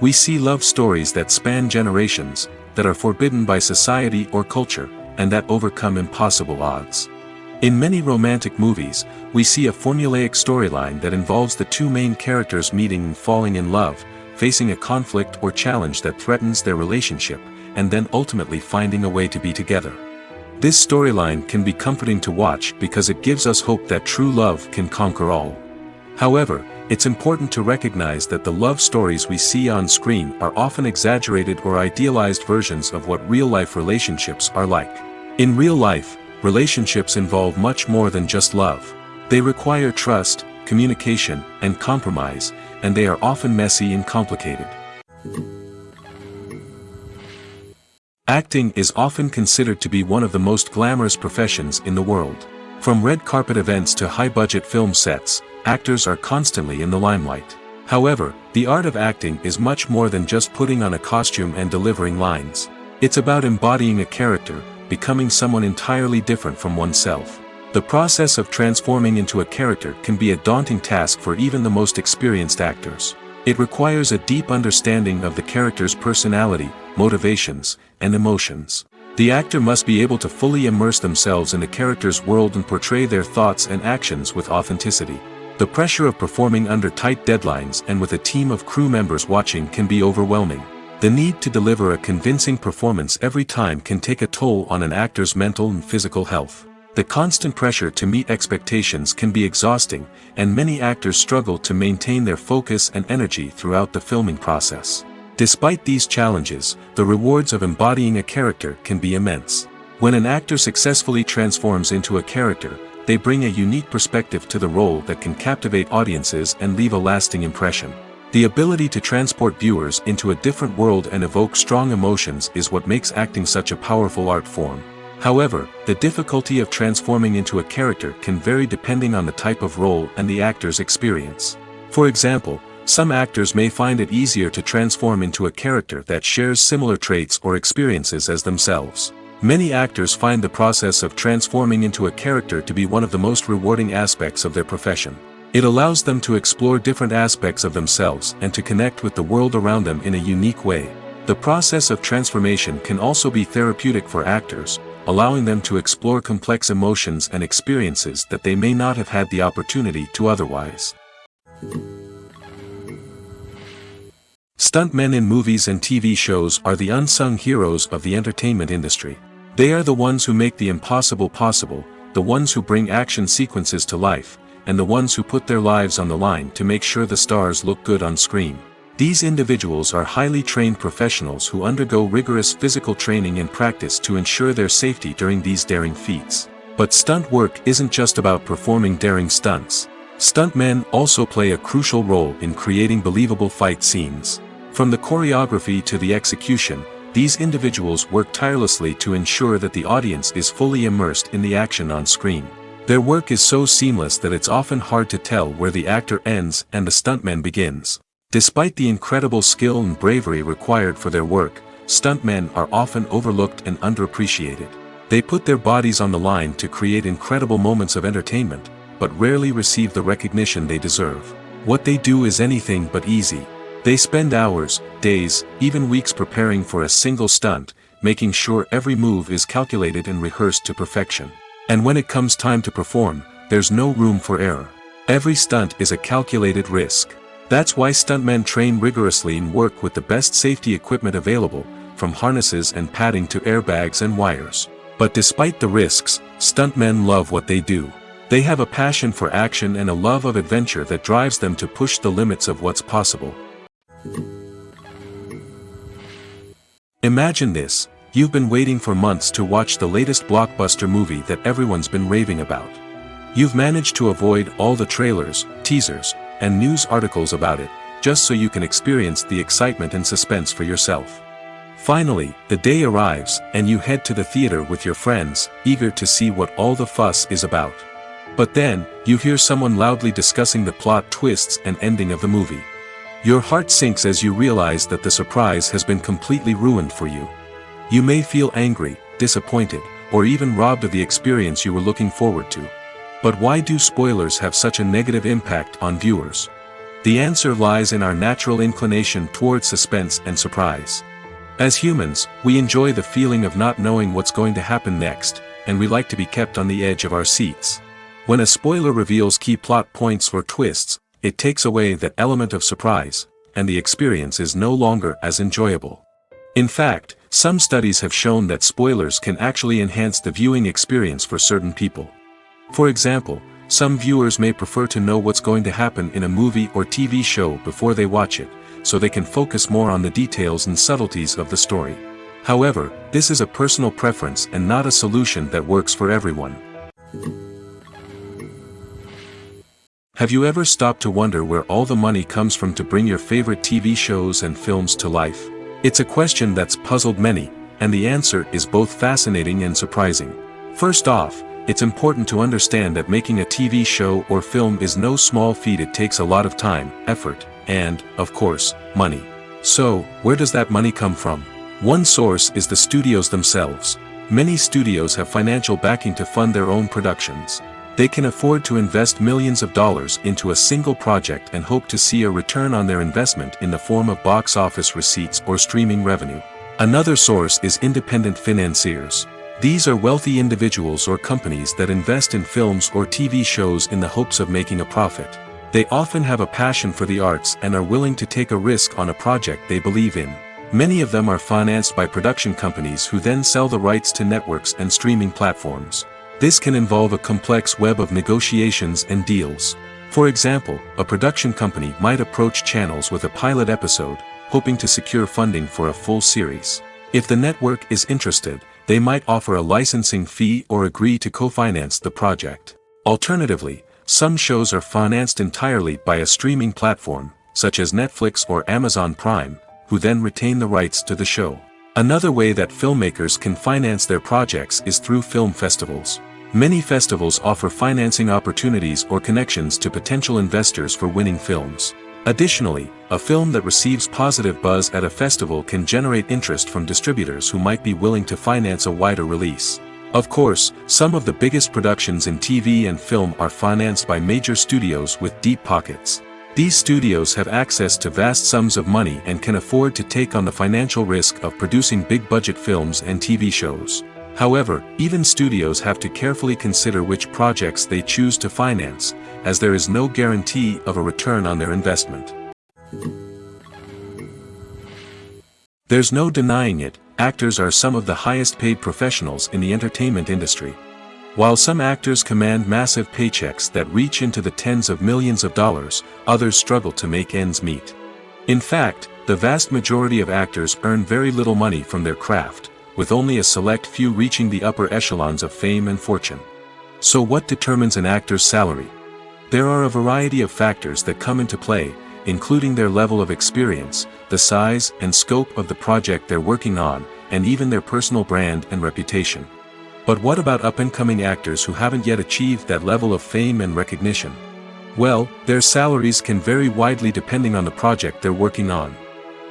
We see love stories that span generations, that are forbidden by society or culture, and that overcome impossible odds. In many romantic movies, we see a formulaic storyline that involves the two main characters meeting and falling in love, facing a conflict or challenge that threatens their relationship, and then ultimately finding a way to be together. This storyline can be comforting to watch because it gives us hope that true love can conquer all. However, it's important to recognize that the love stories we see on screen are often exaggerated or idealized versions of what real-life relationships are like. In real life, relationships involve much more than just love. They require trust, communication, and compromise, and they are often messy and complicated. Acting is often considered to be one of the most glamorous professions in the world. From red carpet events to high-budget film sets, actors are constantly in the limelight. However, the art of acting is much more than just putting on a costume and delivering lines. It's about embodying a character, becoming someone entirely different from oneself. The process of transforming into a character can be a daunting task for even the most experienced actors. It requires a deep understanding of the character's personality, motivations, and emotions. The actor must be able to fully immerse themselves in the character's world and portray their thoughts and actions with authenticity. The pressure of performing under tight deadlines and with a team of crew members watching can be overwhelming. The need to deliver a convincing performance every time can take a toll on an actor's mental and physical health. The constant pressure to meet expectations can be exhausting, and many actors struggle to maintain their focus and energy throughout the filming process. Despite these challenges, the rewards of embodying a character can be immense. When an actor successfully transforms into a character, they bring a unique perspective to the role that can captivate audiences and leave a lasting impression. The ability to transport viewers into a different world and evoke strong emotions is what makes acting such a powerful art form. However, the difficulty of transforming into a character can vary depending on the type of role and the actor's experience. For example, some actors may find it easier to transform into a character that shares similar traits or experiences as themselves. Many actors find the process of transforming into a character to be one of the most rewarding aspects of their profession. It allows them to explore different aspects of themselves and to connect with the world around them in a unique way. The process of transformation can also be therapeutic for actors, allowing them to explore complex emotions and experiences that they may not have had the opportunity to otherwise. Stuntmen in movies and TV shows are the unsung heroes of the entertainment industry. They are the ones who make the impossible possible, the ones who bring action sequences to life, and the ones who put their lives on the line to make sure the stars look good on screen. These individuals are highly trained professionals who undergo rigorous physical training and practice to ensure their safety during these daring feats. But stunt work isn't just about performing daring stunts. Stuntmen also play a crucial role in creating believable fight scenes. From the choreography to the execution, these individuals work tirelessly to ensure that the audience is fully immersed in the action on screen. Their work is so seamless that it's often hard to tell where the actor ends and the stuntman begins. Despite the incredible skill and bravery required for their work, stuntmen are often overlooked and underappreciated. They put their bodies on the line to create incredible moments of entertainment, but rarely receive the recognition they deserve. What they do is anything but easy. They spend hours, days, even weeks preparing for a single stunt, making sure every move is calculated and rehearsed to perfection. And when it comes time to perform, there's no room for error. Every stunt is a calculated risk. That's why stuntmen train rigorously and work with the best safety equipment available, from harnesses and padding to airbags and wires. But despite the risks, stuntmen love what they do. They have a passion for action and a love of adventure that drives them to push the limits of what's possible. Imagine this: you've been waiting for months to watch the latest blockbuster movie that everyone's been raving about. You've managed to avoid all the trailers, teasers, and news articles about it, just so you can experience the excitement and suspense for yourself. Finally, the day arrives, and you head to the theater with your friends, eager to see what all the fuss is about. But then, you hear someone loudly discussing the plot twists and ending of the movie. Your heart sinks as you realize that the surprise has been completely ruined for you. You may feel angry, disappointed, or even robbed of the experience you were looking forward to. But why do spoilers have such a negative impact on viewers? The answer lies in our natural inclination towards suspense and surprise. As humans, we enjoy the feeling of not knowing what's going to happen next, and we like to be kept on the edge of our seats. When a spoiler reveals key plot points or twists, it takes away that element of surprise, and the experience is no longer as enjoyable. In fact, some studies have shown that spoilers can actually enhance the viewing experience for certain people. For example, some viewers may prefer to know what's going to happen in a movie or TV show before they watch it, so they can focus more on the details and subtleties of the story. However, this is a personal preference and not a solution that works for everyone. Have you ever stopped to wonder where all the money comes from to bring your favorite TV shows and films to life? It's a question that's puzzled many, and the answer is both fascinating and surprising. First off, it's important to understand that making a TV show or film is no small feat. It takes a lot of time, effort, and, of course, money. So, where does that money come from? One source is the studios themselves. Many studios have financial backing to fund their own productions. They can afford to invest millions of dollars into a single project and hope to see a return on their investment in the form of box office receipts or streaming revenue. Another source is independent financiers. These are wealthy individuals or companies that invest in films or TV shows in the hopes of making a profit. They often have a passion for the arts and are willing to take a risk on a project they believe in. Many of them are financed by production companies who then sell the rights to networks and streaming platforms. This can involve a complex web of negotiations and deals. For example, a production company might approach channels with a pilot episode, hoping to secure funding for a full series. If the network is interested, they might offer a licensing fee or agree to co-finance the project. Alternatively, some shows are financed entirely by a streaming platform, such as Netflix or Amazon Prime, who then retain the rights to the show. Another way that filmmakers can finance their projects is through film festivals. Many festivals offer financing opportunities or connections to potential investors for winning films. Additionally, a film that receives positive buzz at a festival can generate interest from distributors who might be willing to finance a wider release. Of course, some of the biggest productions in TV and film are financed by major studios with deep pockets. These studios have access to vast sums of money and can afford to take on the financial risk of producing big-budget films and TV shows. However, even studios have to carefully consider which projects they choose to finance, as there is no guarantee of a return on their investment. There's no denying it, actors are some of the highest-paid professionals in the entertainment industry. While some actors command massive paychecks that reach into the tens of millions of dollars, others struggle to make ends meet. In fact, the vast majority of actors earn very little money from their craft, with only a select few reaching the upper echelons of fame and fortune. So what determines an actor's salary? There are a variety of factors that come into play, including their level of experience, the size and scope of the project they're working on, and even their personal brand and reputation. But what about up-and-coming actors who haven't yet achieved that level of fame and recognition? Well, their salaries can vary widely depending on the project they're working on.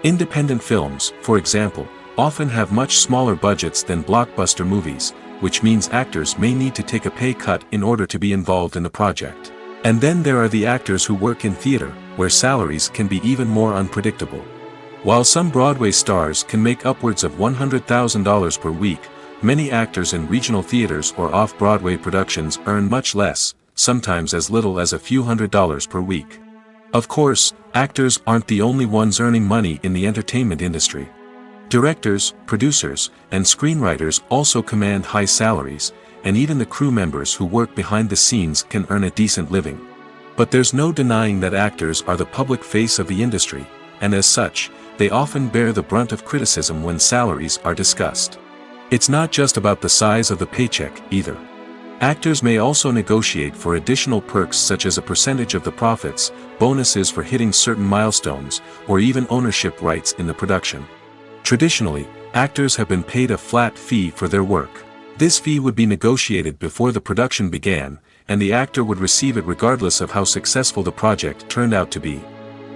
Independent films, for example, often have much smaller budgets than blockbuster movies, which means actors may need to take a pay cut in order to be involved in the project. And then there are the actors who work in theater, where salaries can be even more unpredictable. While some Broadway stars can make upwards of $100,000 per week, many actors in regional theaters or off-Broadway productions earn much less, sometimes as little as a few $100s per week. Of course, actors aren't the only ones earning money in the entertainment industry. Directors, producers, and screenwriters also command high salaries, and even the crew members who work behind the scenes can earn a decent living. But there's no denying that actors are the public face of the industry, and as such, they often bear the brunt of criticism when salaries are discussed. It's not just about the size of the paycheck, either. Actors may also negotiate for additional perks such as a percentage of the profits, bonuses for hitting certain milestones, or even ownership rights in the production. Traditionally, actors have been paid a flat fee for their work. This fee would be negotiated before the production began, and the actor would receive it regardless of how successful the project turned out to be.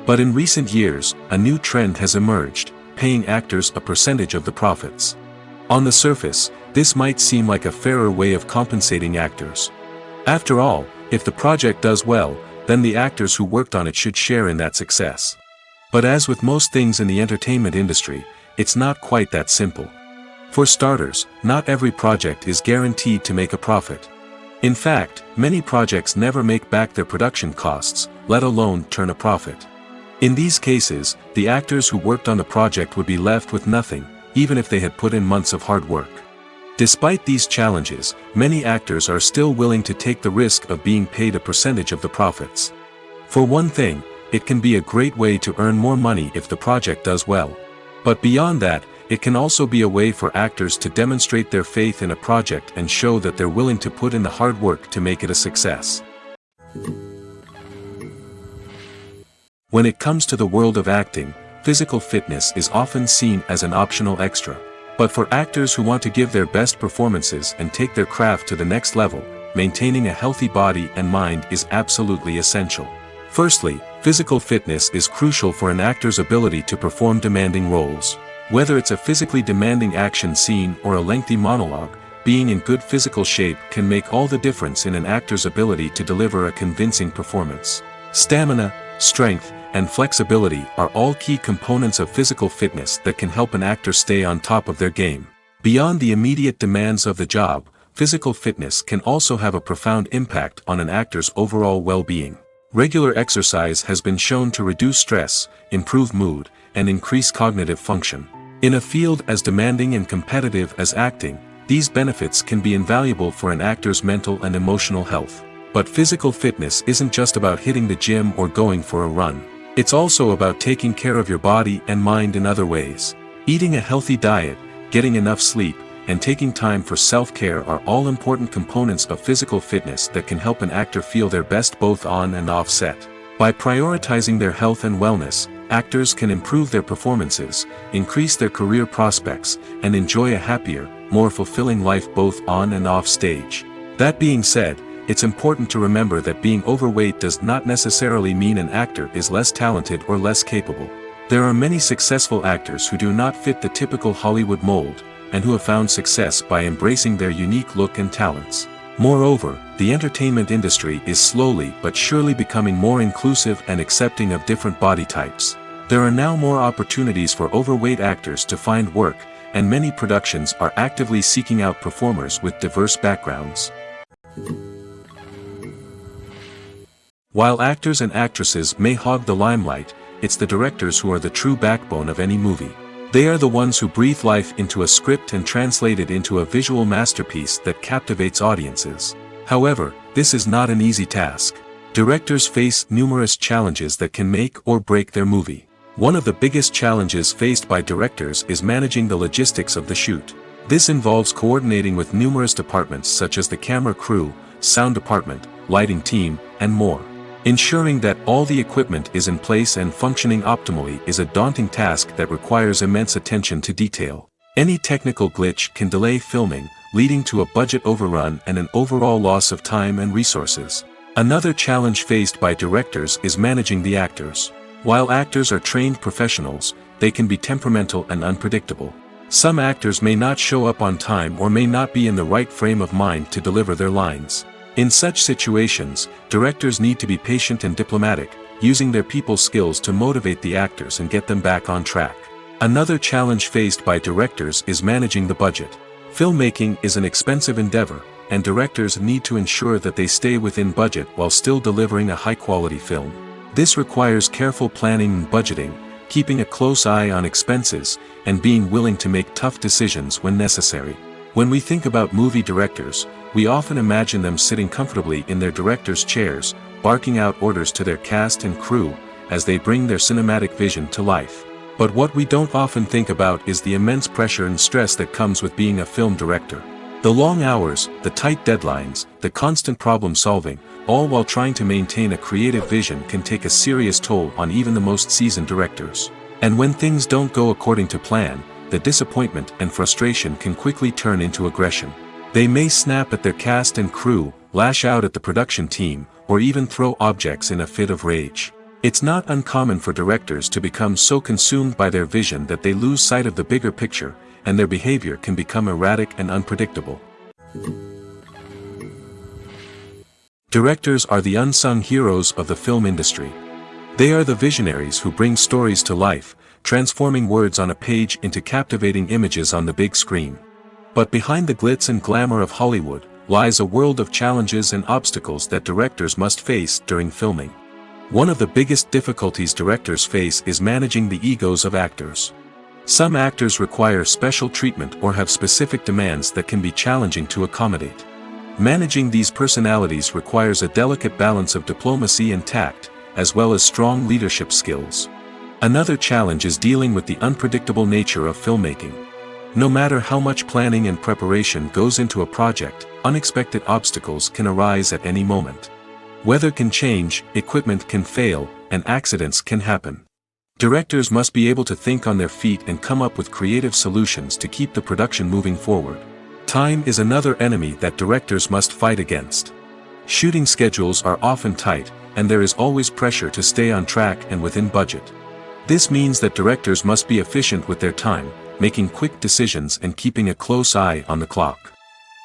But in recent years, a new trend has emerged, paying actors a percentage of the profits. On the surface, This might seem like a fairer way of compensating actors. After all, if the project does well, then the actors who worked on it should share in that success. But as with most things in the entertainment industry, it's not quite that simple. For starters, not every project is guaranteed to make a profit. In fact, many projects never make back their production costs, let alone turn a profit. In these cases, the actors who worked on the project would be left with nothing, even if they had put in months of hard work. Despite these challenges, many actors are still willing to take the risk of being paid a percentage of the profits. For one thing, it can be a great way to earn more money if the project does well. But beyond that, it can also be a way for actors to demonstrate their faith in a project and show that they're willing to put in the hard work to make it a success. When it comes to the world of acting, physical fitness is often seen as an optional extra. But for actors who want to give their best performances and take their craft to the next level, maintaining a healthy body and mind is absolutely essential. Firstly, physical fitness is crucial for an actor's ability to perform demanding roles. Whether it's a physically demanding action scene or a lengthy monologue, being in good physical shape can make all the difference in an actor's ability to deliver a convincing performance. Stamina, strength, and flexibility are all key components of physical fitness that can help an actor stay on top of their game. Beyond the immediate demands of the job, physical fitness can also have a profound impact on an actor's overall well-being. Regular exercise has been shown to reduce stress, improve mood, and increase cognitive function. In a field as demanding and competitive as acting, these benefits can be invaluable for an actor's mental and emotional health. But physical fitness isn't just about hitting the gym or going for a run. It's also about taking care of your body and mind in other ways. Eating a healthy diet, getting enough sleep, and taking time for self-care are all important components of physical fitness that can help an actor feel their best both on and off set. By prioritizing their health and wellness, actors can improve their performances, increase their career prospects, and enjoy a happier, more fulfilling life both on and off stage. That being said, it's important to remember that being overweight does not necessarily mean an actor is less talented or less capable. There are many successful actors who do not fit the typical Hollywood mold, and who have found success by embracing their unique look and talents. Moreover, the entertainment industry is slowly but surely becoming more inclusive and accepting of different body types. There are now more opportunities for overweight actors to find work, and many productions are actively seeking out performers with diverse backgrounds. While actors and actresses may hog the limelight, it's the directors who are the true backbone of any movie. They are the ones who breathe life into a script and translate it into a visual masterpiece that captivates audiences. However, this is not an easy task. Directors face numerous challenges that can make or break their movie. One of the biggest challenges faced by directors is managing the logistics of the shoot. This involves coordinating with numerous departments such as the camera crew, sound department, lighting team, and more. Ensuring that all the equipment is in place and functioning optimally is a daunting task that requires immense attention to detail. Any technical glitch can delay filming, leading to a budget overrun and an overall loss of time and resources. Another challenge faced by directors is managing the actors. While actors are trained professionals, they can be temperamental and unpredictable. Some actors may not show up on time or may not be in the right frame of mind to deliver their lines. In such situations, directors need to be patient and diplomatic, using their people skills to motivate the actors and get them back on track. Another challenge faced by directors is managing the budget. Filmmaking is an expensive endeavor, and directors need to ensure that they stay within budget while still delivering a high-quality film. This requires careful planning and budgeting, keeping a close eye on expenses, and being willing to make tough decisions when necessary. When we think about movie directors, we often imagine them sitting comfortably in their director's chairs, barking out orders to their cast and crew, as they bring their cinematic vision to life. But what we don't often think about is the immense pressure and stress that comes with being a film director. The long hours, the tight deadlines, the constant problem solving, all while trying to maintain a creative vision can take a serious toll on even the most seasoned directors. And when things don't go according to plan, the disappointment and frustration can quickly turn into aggression. They may snap at their cast and crew, lash out at the production team, or even throw objects in a fit of rage. It's not uncommon for directors to become so consumed by their vision that they lose sight of the bigger picture, and their behavior can become erratic and unpredictable. Directors are the unsung heroes of the film industry. They are the visionaries who bring stories to life, transforming words on a page into captivating images on the big screen. But behind the glitz and glamour of Hollywood lies a world of challenges and obstacles that directors must face during filming. One of the biggest difficulties directors face is managing the egos of actors. Some actors require special treatment or have specific demands that can be challenging to accommodate. Managing these personalities requires a delicate balance of diplomacy and tact, as well as strong leadership skills. Another challenge is dealing with the unpredictable nature of filmmaking. No matter how much planning and preparation goes into a project, unexpected obstacles can arise at any moment. Weather can change, equipment can fail, and accidents can happen. Directors must be able to think on their feet and come up with creative solutions to keep the production moving forward. Time is another enemy that directors must fight against. Shooting schedules are often tight, and there is always pressure to stay on track and within budget. This means that directors must be efficient with their time, making quick decisions and keeping a close eye on the clock.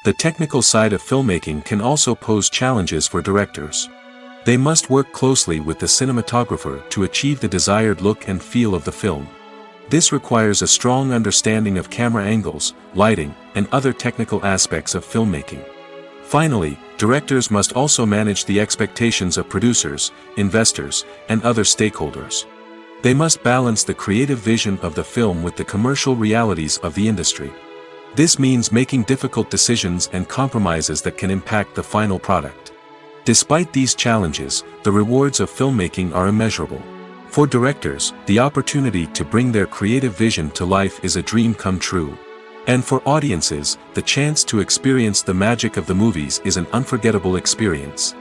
The technical side of filmmaking can also pose challenges for directors. They must work closely with the cinematographer to achieve the desired look and feel of the film. This requires a strong understanding of camera angles, lighting, and other technical aspects of filmmaking. Finally, directors must also manage the expectations of producers, investors, and other stakeholders. They must balance the creative vision of the film with the commercial realities of the industry. This means making difficult decisions and compromises that can impact the final product. Despite these challenges, the rewards of filmmaking are immeasurable. For directors, the opportunity to bring their creative vision to life is a dream come true. And for audiences, the chance to experience the magic of the movies is an unforgettable experience.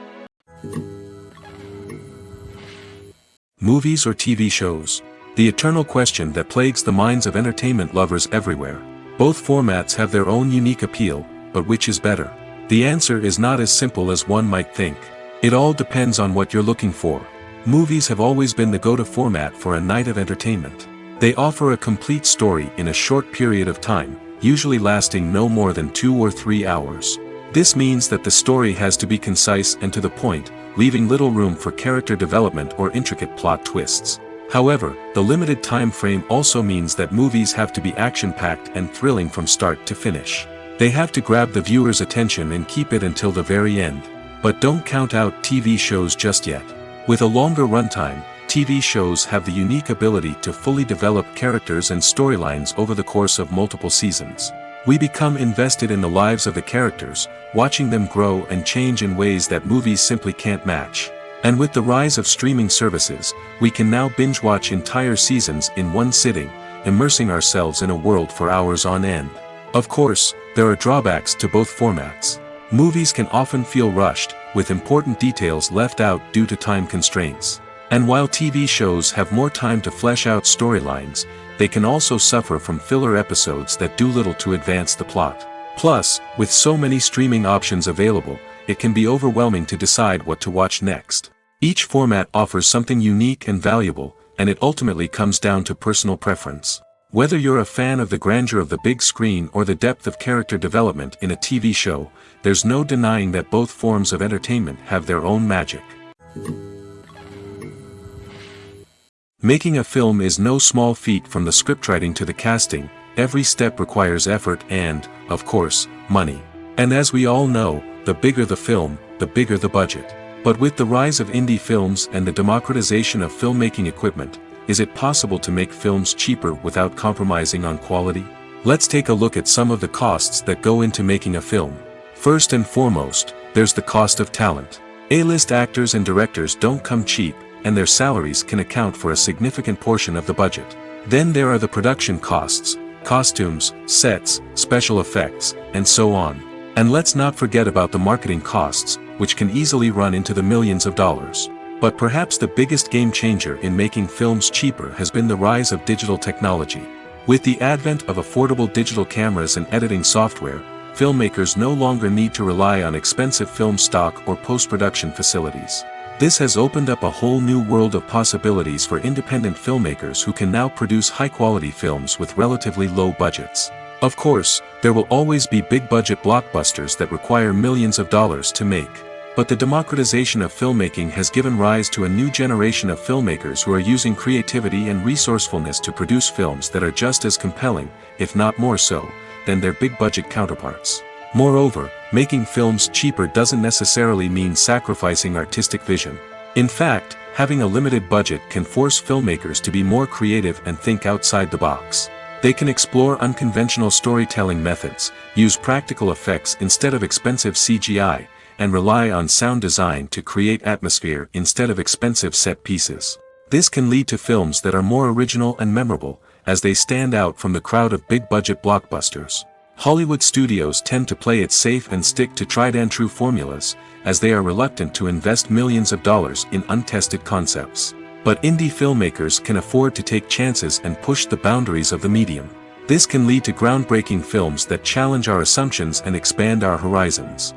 Movies or TV shows? The eternal question that plagues the minds of entertainment lovers everywhere. Both formats have their own unique appeal, but which is better? The answer is not as simple as one might think. It all depends on what you're looking for. Movies have always been the go-to format for a night of entertainment. They offer a complete story in a short period of time, usually lasting no more than 2 or 3 hours. This means that the story has to be concise and to the point, leaving little room for character development or intricate plot twists. However, the limited time frame also means that movies have to be action-packed and thrilling from start to finish. They have to grab the viewer's attention and keep it until the very end. But don't count out TV shows just yet. With a longer runtime, TV shows have the unique ability to fully develop characters and storylines over the course of multiple seasons. We become invested in the lives of the characters, watching them grow and change in ways that movies simply can't match. And with the rise of streaming services, we can now binge-watch entire seasons in one sitting, immersing ourselves in a world for hours on end. Of course, there are drawbacks to both formats. Movies can often feel rushed, with important details left out due to time constraints. And while TV shows have more time to flesh out storylines, they can also suffer from filler episodes that do little to advance the plot. Plus, with so many streaming options available, it can be overwhelming to decide what to watch next. Each format offers something unique and valuable, and it ultimately comes down to personal preference. Whether you're a fan of the grandeur of the big screen or the depth of character development in a TV show, there's no denying that both forms of entertainment have their own magic. Making a film is no small feat. From the scriptwriting to the casting, every step requires effort and, of course, money. And as we all know, the bigger the film, the bigger the budget. But with the rise of indie films and the democratization of filmmaking equipment, is it possible to make films cheaper without compromising on quality? Let's take a look at some of the costs that go into making a film. First and foremost, there's the cost of talent. A-list actors and directors don't come cheap, and their salaries can account for a significant portion of the budget. Then there are the production costs, costumes, sets, special effects, and so on. And let's not forget about the marketing costs, which can easily run into the millions of dollars. But perhaps the biggest game changer in making films cheaper has been the rise of digital technology. With the advent of affordable digital cameras and editing software, filmmakers no longer need to rely on expensive film stock or post-production facilities. This has opened up a whole new world of possibilities for independent filmmakers who can now produce high-quality films with relatively low budgets. Of course, there will always be big-budget blockbusters that require millions of dollars to make. But the democratization of filmmaking has given rise to a new generation of filmmakers who are using creativity and resourcefulness to produce films that are just as compelling, if not more so, than their big-budget counterparts. Moreover, making films cheaper doesn't necessarily mean sacrificing artistic vision. In fact, having a limited budget can force filmmakers to be more creative and think outside the box. They can explore unconventional storytelling methods, use practical effects instead of expensive CGI, and rely on sound design to create atmosphere instead of expensive set pieces. This can lead to films that are more original and memorable, as they stand out from the crowd of big-budget blockbusters. Hollywood studios tend to play it safe and stick to tried-and-true formulas, as they are reluctant to invest millions of dollars in untested concepts. But indie filmmakers can afford to take chances and push the boundaries of the medium. This can lead to groundbreaking films that challenge our assumptions and expand our horizons.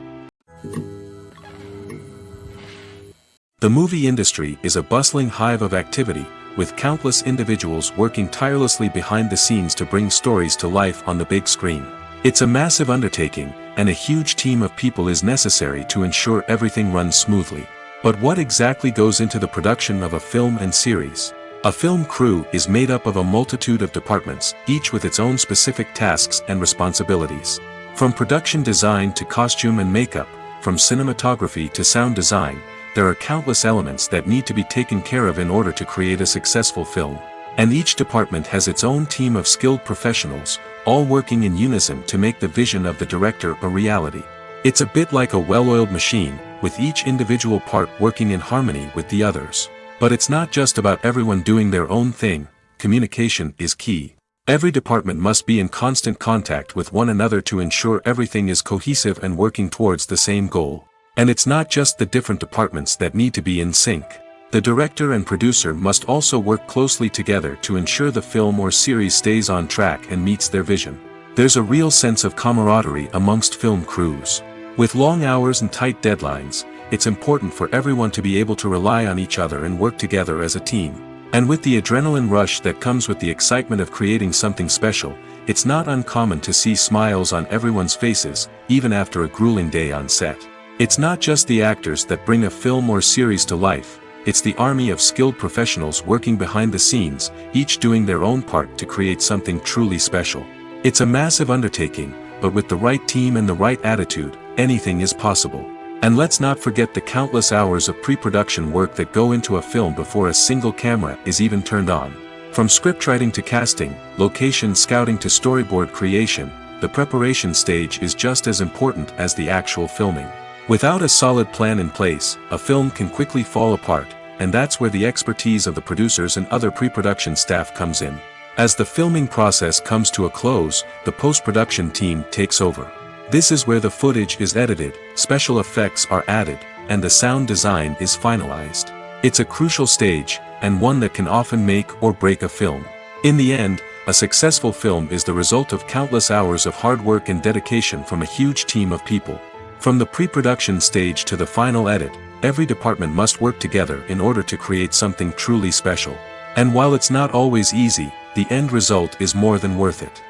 The movie industry is a bustling hive of activity, with countless individuals working tirelessly behind the scenes to bring stories to life on the big screen. It's a massive undertaking, and a huge team of people is necessary to ensure everything runs smoothly. But what exactly goes into the production of a film and series? A film crew is made up of a multitude of departments, each with its own specific tasks and responsibilities. From production design to costume and makeup, from cinematography to sound design, there are countless elements that need to be taken care of in order to create a successful film. And each department has its own team of skilled professionals, all working in unison to make the vision of the director a reality. It's a bit like a well-oiled machine, with each individual part working in harmony with the others. But it's not just about everyone doing their own thing. Communication is key. Every department must be in constant contact with one another to ensure everything is cohesive and working towards the same goal. And it's not just the different departments that need to be in sync. The director and producer must also work closely together to ensure the film or series stays on track and meets their vision. There's a real sense of camaraderie amongst film crews. With long hours and tight deadlines, it's important for everyone to be able to rely on each other and work together as a team. And with the adrenaline rush that comes with the excitement of creating something special, it's not uncommon to see smiles on everyone's faces, even after a grueling day on set. It's not just the actors that bring a film or series to life, it's the army of skilled professionals working behind the scenes, each doing their own part to create something truly special. It's a massive undertaking, but with the right team and the right attitude, anything is possible. And let's not forget the countless hours of pre-production work that go into a film before a single camera is even turned on. From scriptwriting to casting, location scouting to storyboard creation, the preparation stage is just as important as the actual filming. Without a solid plan in place, a film can quickly fall apart, and that's where the expertise of the producers and other pre-production staff comes in. As the filming process comes to a close, the post-production team takes over. This is where the footage is edited, special effects are added, and the sound design is finalized. It's a crucial stage, and one that can often make or break a film. In the end, a successful film is the result of countless hours of hard work and dedication from a huge team of people. From the pre-production stage to the final edit, every department must work together in order to create something truly special. And while it's not always easy, the end result is more than worth it.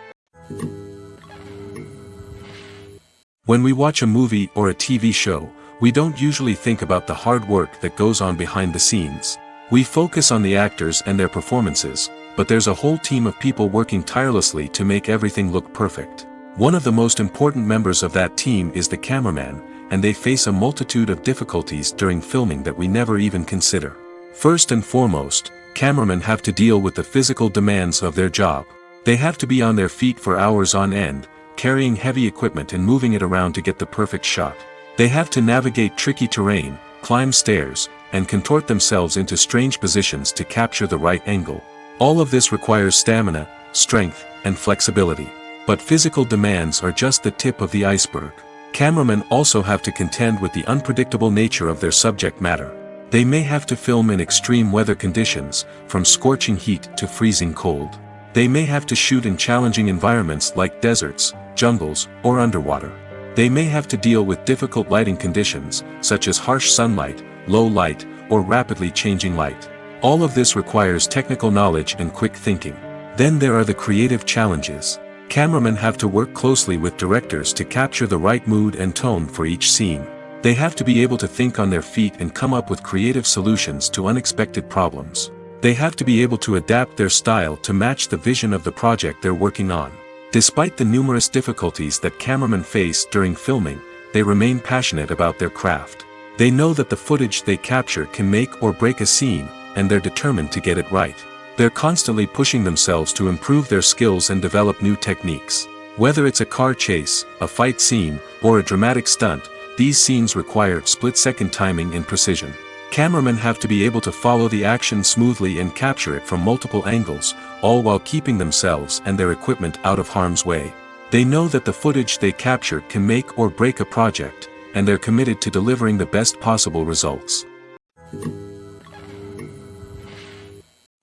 When we watch a movie or a TV show, we don't usually think about the hard work that goes on behind the scenes. We focus on the actors and their performances, but there's a whole team of people working tirelessly to make everything look perfect. One of the most important members of that team is the cameraman, and they face a multitude of difficulties during filming that we never even consider. First and foremost, cameramen have to deal with the physical demands of their job. They have to be on their feet for hours on end, carrying heavy equipment and moving it around to get the perfect shot. They have to navigate tricky terrain, climb stairs, and contort themselves into strange positions to capture the right angle. All of this requires stamina, strength, and flexibility. But physical demands are just the tip of the iceberg. Cameramen also have to contend with the unpredictable nature of their subject matter. They may have to film in extreme weather conditions, from scorching heat to freezing cold. They may have to shoot in challenging environments like deserts, jungles, or underwater. They may have to deal with difficult lighting conditions, such as harsh sunlight, low light, or rapidly changing light. All of this requires technical knowledge and quick thinking. Then there are the creative challenges. Cameramen have to work closely with directors to capture the right mood and tone for each scene. They have to be able to think on their feet and come up with creative solutions to unexpected problems. They have to be able to adapt their style to match the vision of the project they're working on. Despite the numerous difficulties that cameramen face during filming, they remain passionate about their craft. They know that the footage they capture can make or break a scene, and they're determined to get it right. They're constantly pushing themselves to improve their skills and develop new techniques. Whether it's a car chase, a fight scene, or a dramatic stunt, these scenes require split-second timing and precision. Cameramen have to be able to follow the action smoothly and capture it from multiple angles, all while keeping themselves and their equipment out of harm's way. They know that the footage they capture can make or break a project, and they're committed to delivering the best possible results.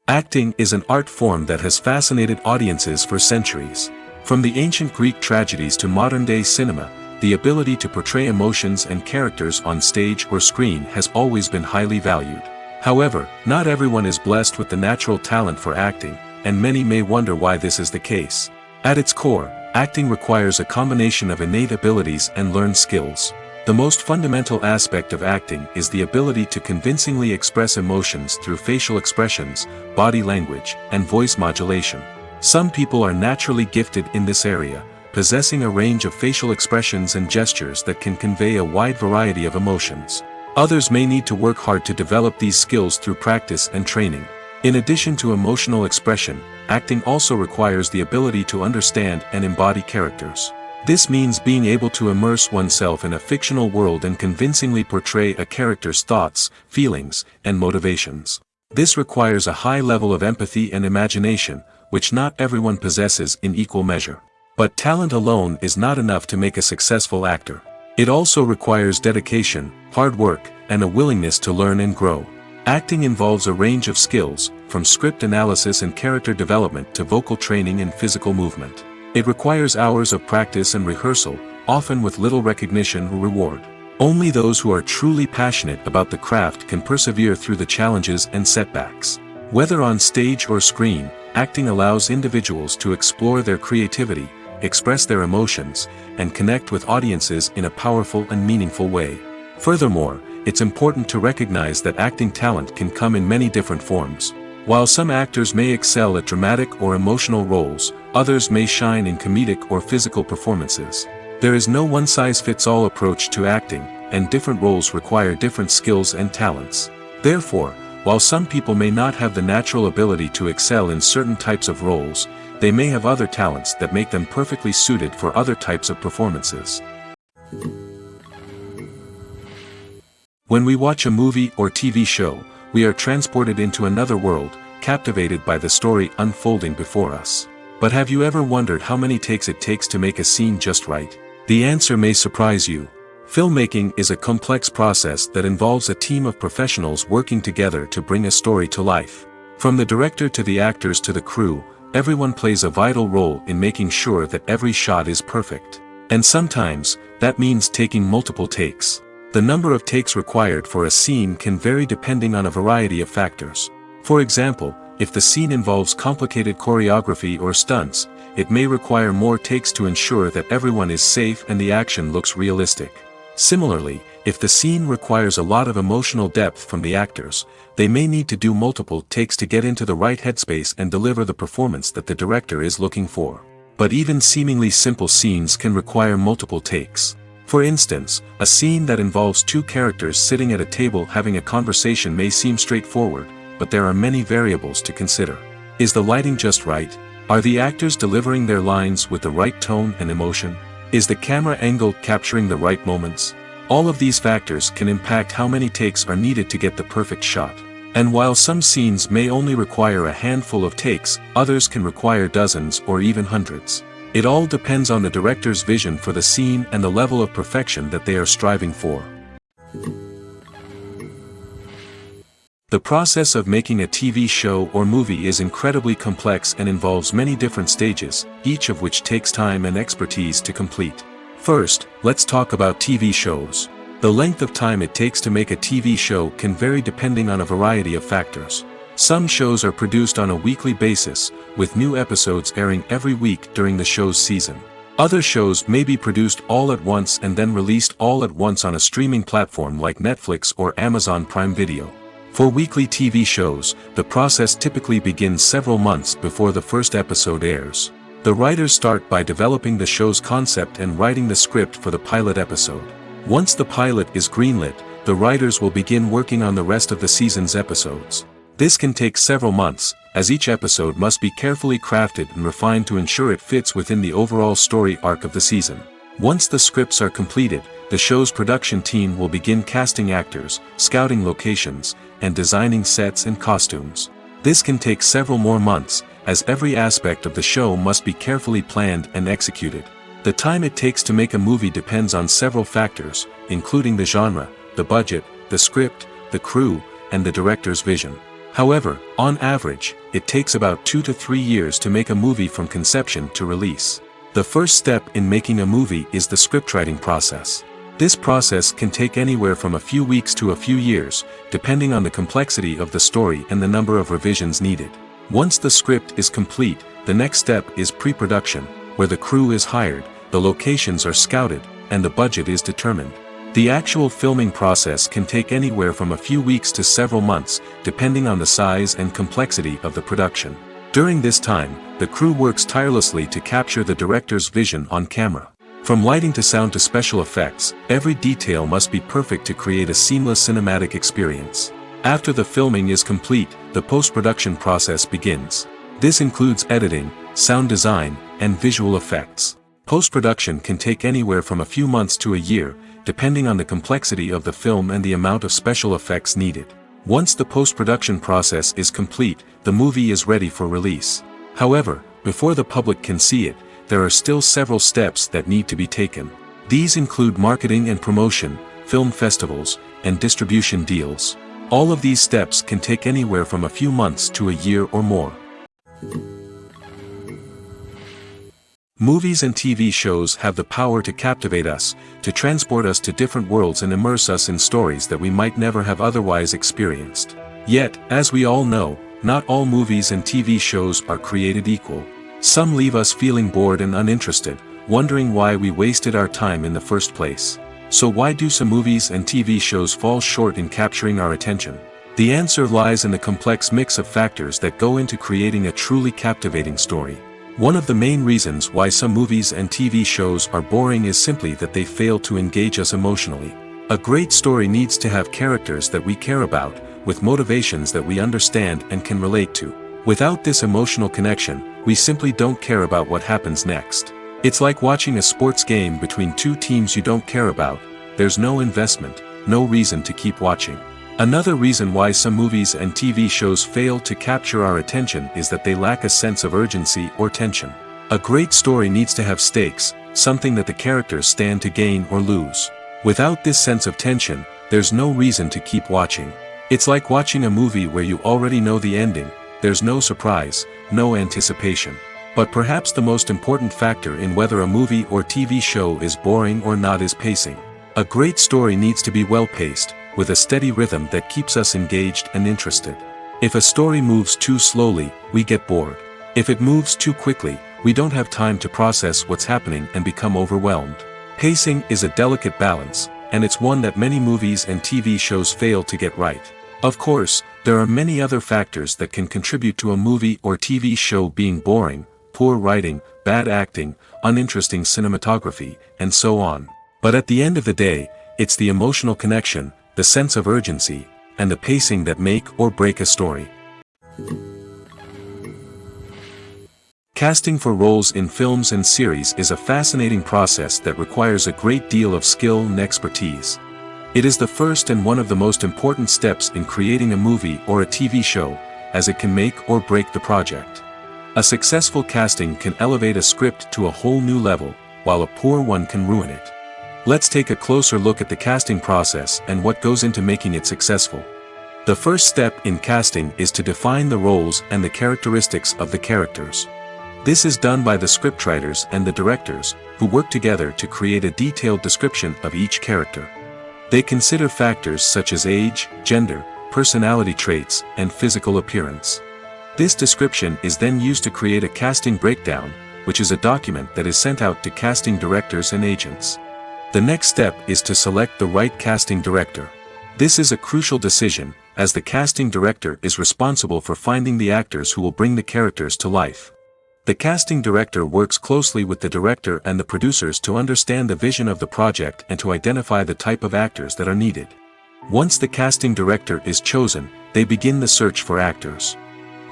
Acting is an art form that has fascinated audiences for centuries. From the ancient Greek tragedies to modern-day cinema, the ability to portray emotions and characters on stage or screen has always been highly valued. However, not everyone is blessed with the natural talent for acting, and many may wonder why this is the case. At its core, acting requires a combination of innate abilities and learned skills. The most fundamental aspect of acting is the ability to convincingly express emotions through facial expressions, body language, and voice modulation. Some people are naturally gifted in this area, possessing a range of facial expressions and gestures that can convey a wide variety of emotions. Others may need to work hard to develop these skills through practice and training. In addition to emotional expression, acting also requires the ability to understand and embody characters. This means being able to immerse oneself in a fictional world and convincingly portray a character's thoughts, feelings, and motivations. This requires a high level of empathy and imagination, which not everyone possesses in equal measure. But talent alone is not enough to make a successful actor. It also requires dedication, hard work, and a willingness to learn and grow. Acting involves a range of skills, from script analysis and character development to vocal training and physical movement. It requires hours of practice and rehearsal, often with little recognition or reward. Only those who are truly passionate about the craft can persevere through the challenges and setbacks. Whether on stage or screen, acting allows individuals to explore their creativity, express their emotions, and connect with audiences in a powerful and meaningful way. Furthermore, it's important to recognize that acting talent can come in many different forms. While some actors may excel at dramatic or emotional roles, others may shine in comedic or physical performances. There is no one-size-fits-all approach to acting, and different roles require different skills and talents. Therefore, while some people may not have the natural ability to excel in certain types of roles, they may have other talents that make them perfectly suited for other types of performances. When we watch a movie or TV show, we are transported into another world, captivated by the story unfolding before us. But have you ever wondered how many takes it takes to make a scene just right? The answer may surprise you. Filmmaking is a complex process that involves a team of professionals working together to bring a story to life. From the director to the actors to the crew, everyone plays a vital role in making sure that every shot is perfect. And sometimes, that means taking multiple takes. The number of takes required for a scene can vary depending on a variety of factors. For example, if the scene involves complicated choreography or stunts, it may require more takes to ensure that everyone is safe and the action looks realistic. Similarly, if the scene requires a lot of emotional depth from the actors, they may need to do multiple takes to get into the right headspace and deliver the performance that the director is looking for. But even seemingly simple scenes can require multiple takes. For instance, a scene that involves two characters sitting at a table having a conversation may seem straightforward, but there are many variables to consider. Is the lighting just right? Are the actors delivering their lines with the right tone and emotion? Is the camera angle capturing the right moments? All of these factors can impact how many takes are needed to get the perfect shot. And while some scenes may only require a handful of takes, others can require dozens or even hundreds. It all depends on the director's vision for the scene and the level of perfection that they are striving for. The process of making a TV show or movie is incredibly complex and involves many different stages, each of which takes time and expertise to complete. First, let's talk about TV shows. The length of time it takes to make a TV show can vary depending on a variety of factors. Some shows are produced on a weekly basis, with new episodes airing every week during the show's season. Other shows may be produced all at once and then released all at once on a streaming platform like Netflix or Amazon Prime Video. For weekly TV shows, the process typically begins several months before the first episode airs. The writers start by developing the show's concept and writing the script for the pilot episode. Once the pilot is greenlit, the writers will begin working on the rest of the season's episodes. This can take several months, as each episode must be carefully crafted and refined to ensure it fits within the overall story arc of the season. Once the scripts are completed, the show's production team will begin casting actors, scouting locations, and designing sets and costumes. This can take several more months, as every aspect of the show must be carefully planned and executed. The time it takes to make a movie depends on several factors, including the genre, the budget, the script, the crew, and the director's vision. However, on average, it takes about 2 to 3 years to make a movie from conception to release. The first step in making a movie is the scriptwriting process. This process can take anywhere from a few weeks to a few years, depending on the complexity of the story and the number of revisions needed. Once the script is complete, the next step is pre-production, where the crew is hired, the locations are scouted, and the budget is determined. The actual filming process can take anywhere from a few weeks to several months, depending on the size and complexity of the production. During this time, the crew works tirelessly to capture the director's vision on camera. From lighting to sound to special effects, every detail must be perfect to create a seamless cinematic experience. After the filming is complete, the post-production process begins. This includes editing, sound design, and visual effects. Post-production can take anywhere from a few months to a year, depending on the complexity of the film and the amount of special effects needed. Once the post-production process is complete, the movie is ready for release. However, before the public can see it, there are still several steps that need to be taken. These include marketing and promotion, film festivals, and distribution deals. All of these steps can take anywhere from a few months to a year or more. Movies and TV shows have the power to captivate us, to transport us to different worlds and immerse us in stories that we might never have otherwise experienced. Yet, as we all know, not all movies and TV shows are created equal. Some leave us feeling bored and uninterested, wondering why we wasted our time in the first place. So why do some movies and TV shows fall short in capturing our attention? The answer lies in the complex mix of factors that go into creating a truly captivating story. One of the main reasons why some movies and TV shows are boring is simply that they fail to engage us emotionally. A great story needs to have characters that we care about, with motivations that we understand and can relate to. Without this emotional connection, we simply don't care about what happens next. It's like watching a sports game between two teams you don't care about. There's no investment, no reason to keep watching. Another reason why some movies and TV shows fail to capture our attention is that they lack a sense of urgency or tension. A great story needs to have stakes, something that the characters stand to gain or lose. Without this sense of tension, there's no reason to keep watching. It's like watching a movie where you already know the ending. There's no surprise, no anticipation. But perhaps the most important factor in whether a movie or TV show is boring or not is pacing. A great story needs to be well-paced, with a steady rhythm that keeps us engaged and interested. If a story moves too slowly, we get bored. If it moves too quickly, we don't have time to process what's happening and become overwhelmed. Pacing is a delicate balance, and it's one that many movies and TV shows fail to get right. Of course, there are many other factors that can contribute to a movie or TV show being boring: poor writing, bad acting, uninteresting cinematography, and so on. But at the end of the day, it's the emotional connection, the sense of urgency, and the pacing that make or break a story. Casting for roles in films and series is a fascinating process that requires a great deal of skill and expertise. It is the first and one of the most important steps in creating a movie or a TV show, as it can make or break the project. A successful casting can elevate a script to a whole new level, while a poor one can ruin it. Let's take a closer look at the casting process and what goes into making it successful. The first step in casting is to define the roles and the characteristics of the characters. This is done by the scriptwriters and the directors, who work together to create a detailed description of each character. They consider factors such as age, gender, personality traits, and physical appearance. This description is then used to create a casting breakdown, which is a document that is sent out to casting directors and agents. The next step is to select the right casting director. This is a crucial decision, as the casting director is responsible for finding the actors who will bring the characters to life. The casting director works closely with the director and the producers to understand the vision of the project and to identify the type of actors that are needed. Once the casting director is chosen, they begin the search for actors.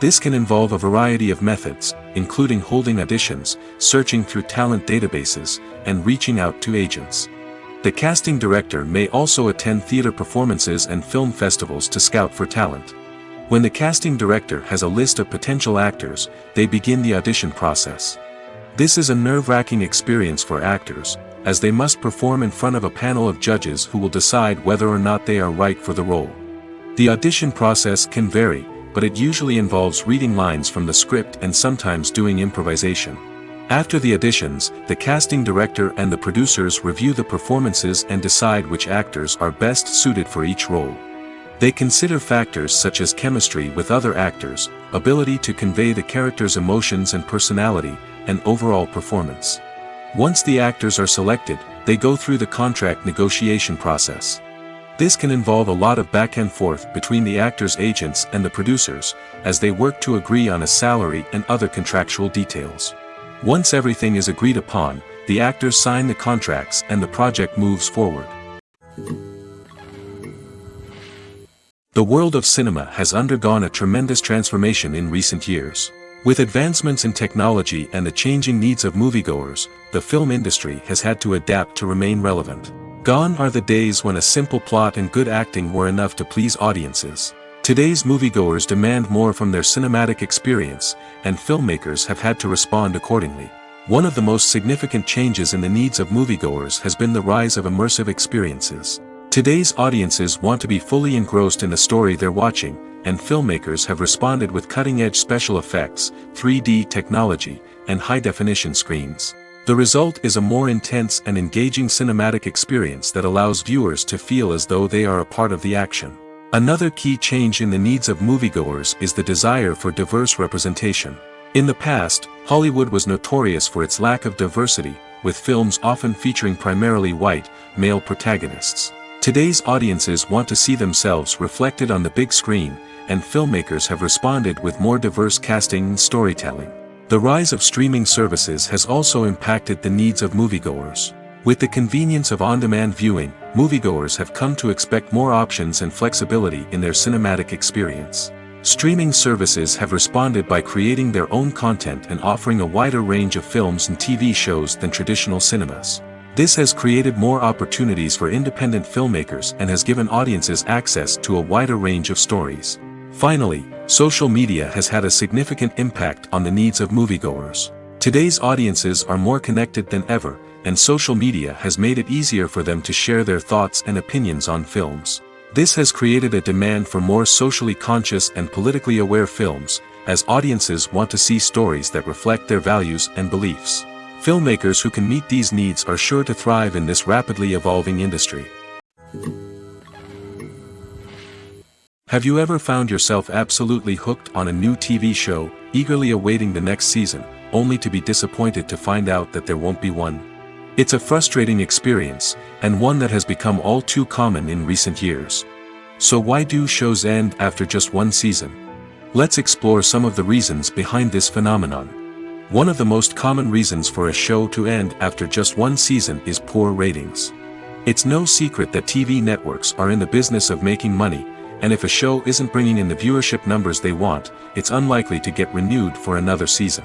This can involve a variety of methods, including holding auditions, searching through talent databases, and reaching out to agents. The casting director may also attend theater performances and film festivals to scout for talent. When the casting director has a list of potential actors, they begin the audition process. This is a nerve-wracking experience for actors, as they must perform in front of a panel of judges who will decide whether or not they are right for the role. The audition process can vary, but it usually involves reading lines from the script and sometimes doing improvisation. After the auditions, the casting director and the producers review the performances and decide which actors are best suited for each role. They consider factors such as chemistry with other actors, ability to convey the character's emotions and personality, and overall performance. Once the actors are selected, they go through the contract negotiation process. This can involve a lot of back and forth between the actors' agents and the producers, as they work to agree on a salary and other contractual details. Once everything is agreed upon, the actors sign the contracts and the project moves forward. The world of cinema has undergone a tremendous transformation in recent years. With advancements in technology and the changing needs of moviegoers, the film industry has had to adapt to remain relevant. Gone are the days when a simple plot and good acting were enough to please audiences. Today's moviegoers demand more from their cinematic experience, and filmmakers have had to respond accordingly. One of the most significant changes in the needs of moviegoers has been the rise of immersive experiences. Today's audiences want to be fully engrossed in the story they're watching, and filmmakers have responded with cutting-edge special effects, 3D technology, and high-definition screens. The result is a more intense and engaging cinematic experience that allows viewers to feel as though they are a part of the action. Another key change in the needs of moviegoers is the desire for diverse representation. In the past, Hollywood was notorious for its lack of diversity, with films often featuring primarily white, male protagonists. Today's audiences want to see themselves reflected on the big screen, and filmmakers have responded with more diverse casting and storytelling. The rise of streaming services has also impacted the needs of moviegoers. With the convenience of on-demand viewing, moviegoers have come to expect more options and flexibility in their cinematic experience. Streaming services have responded by creating their own content and offering a wider range of films and TV shows than traditional cinemas. This has created more opportunities for independent filmmakers and has given audiences access to a wider range of stories. Finally, social media has had a significant impact on the needs of moviegoers. Today's audiences are more connected than ever, and social media has made it easier for them to share their thoughts and opinions on films. This has created a demand for more socially conscious and politically aware films, as audiences want to see stories that reflect their values and beliefs. Filmmakers who can meet these needs are sure to thrive in this rapidly evolving industry. Have you ever found yourself absolutely hooked on a new TV show, eagerly awaiting the next season, only to be disappointed to find out that there won't be one? It's a frustrating experience, and one that has become all too common in recent years. So why do shows end after just one season? Let's explore some of the reasons behind this phenomenon. One of the most common reasons for a show to end after just one season is poor ratings. It's no secret that TV networks are in the business of making money, and if a show isn't bringing in the viewership numbers they want, it's unlikely to get renewed for another season.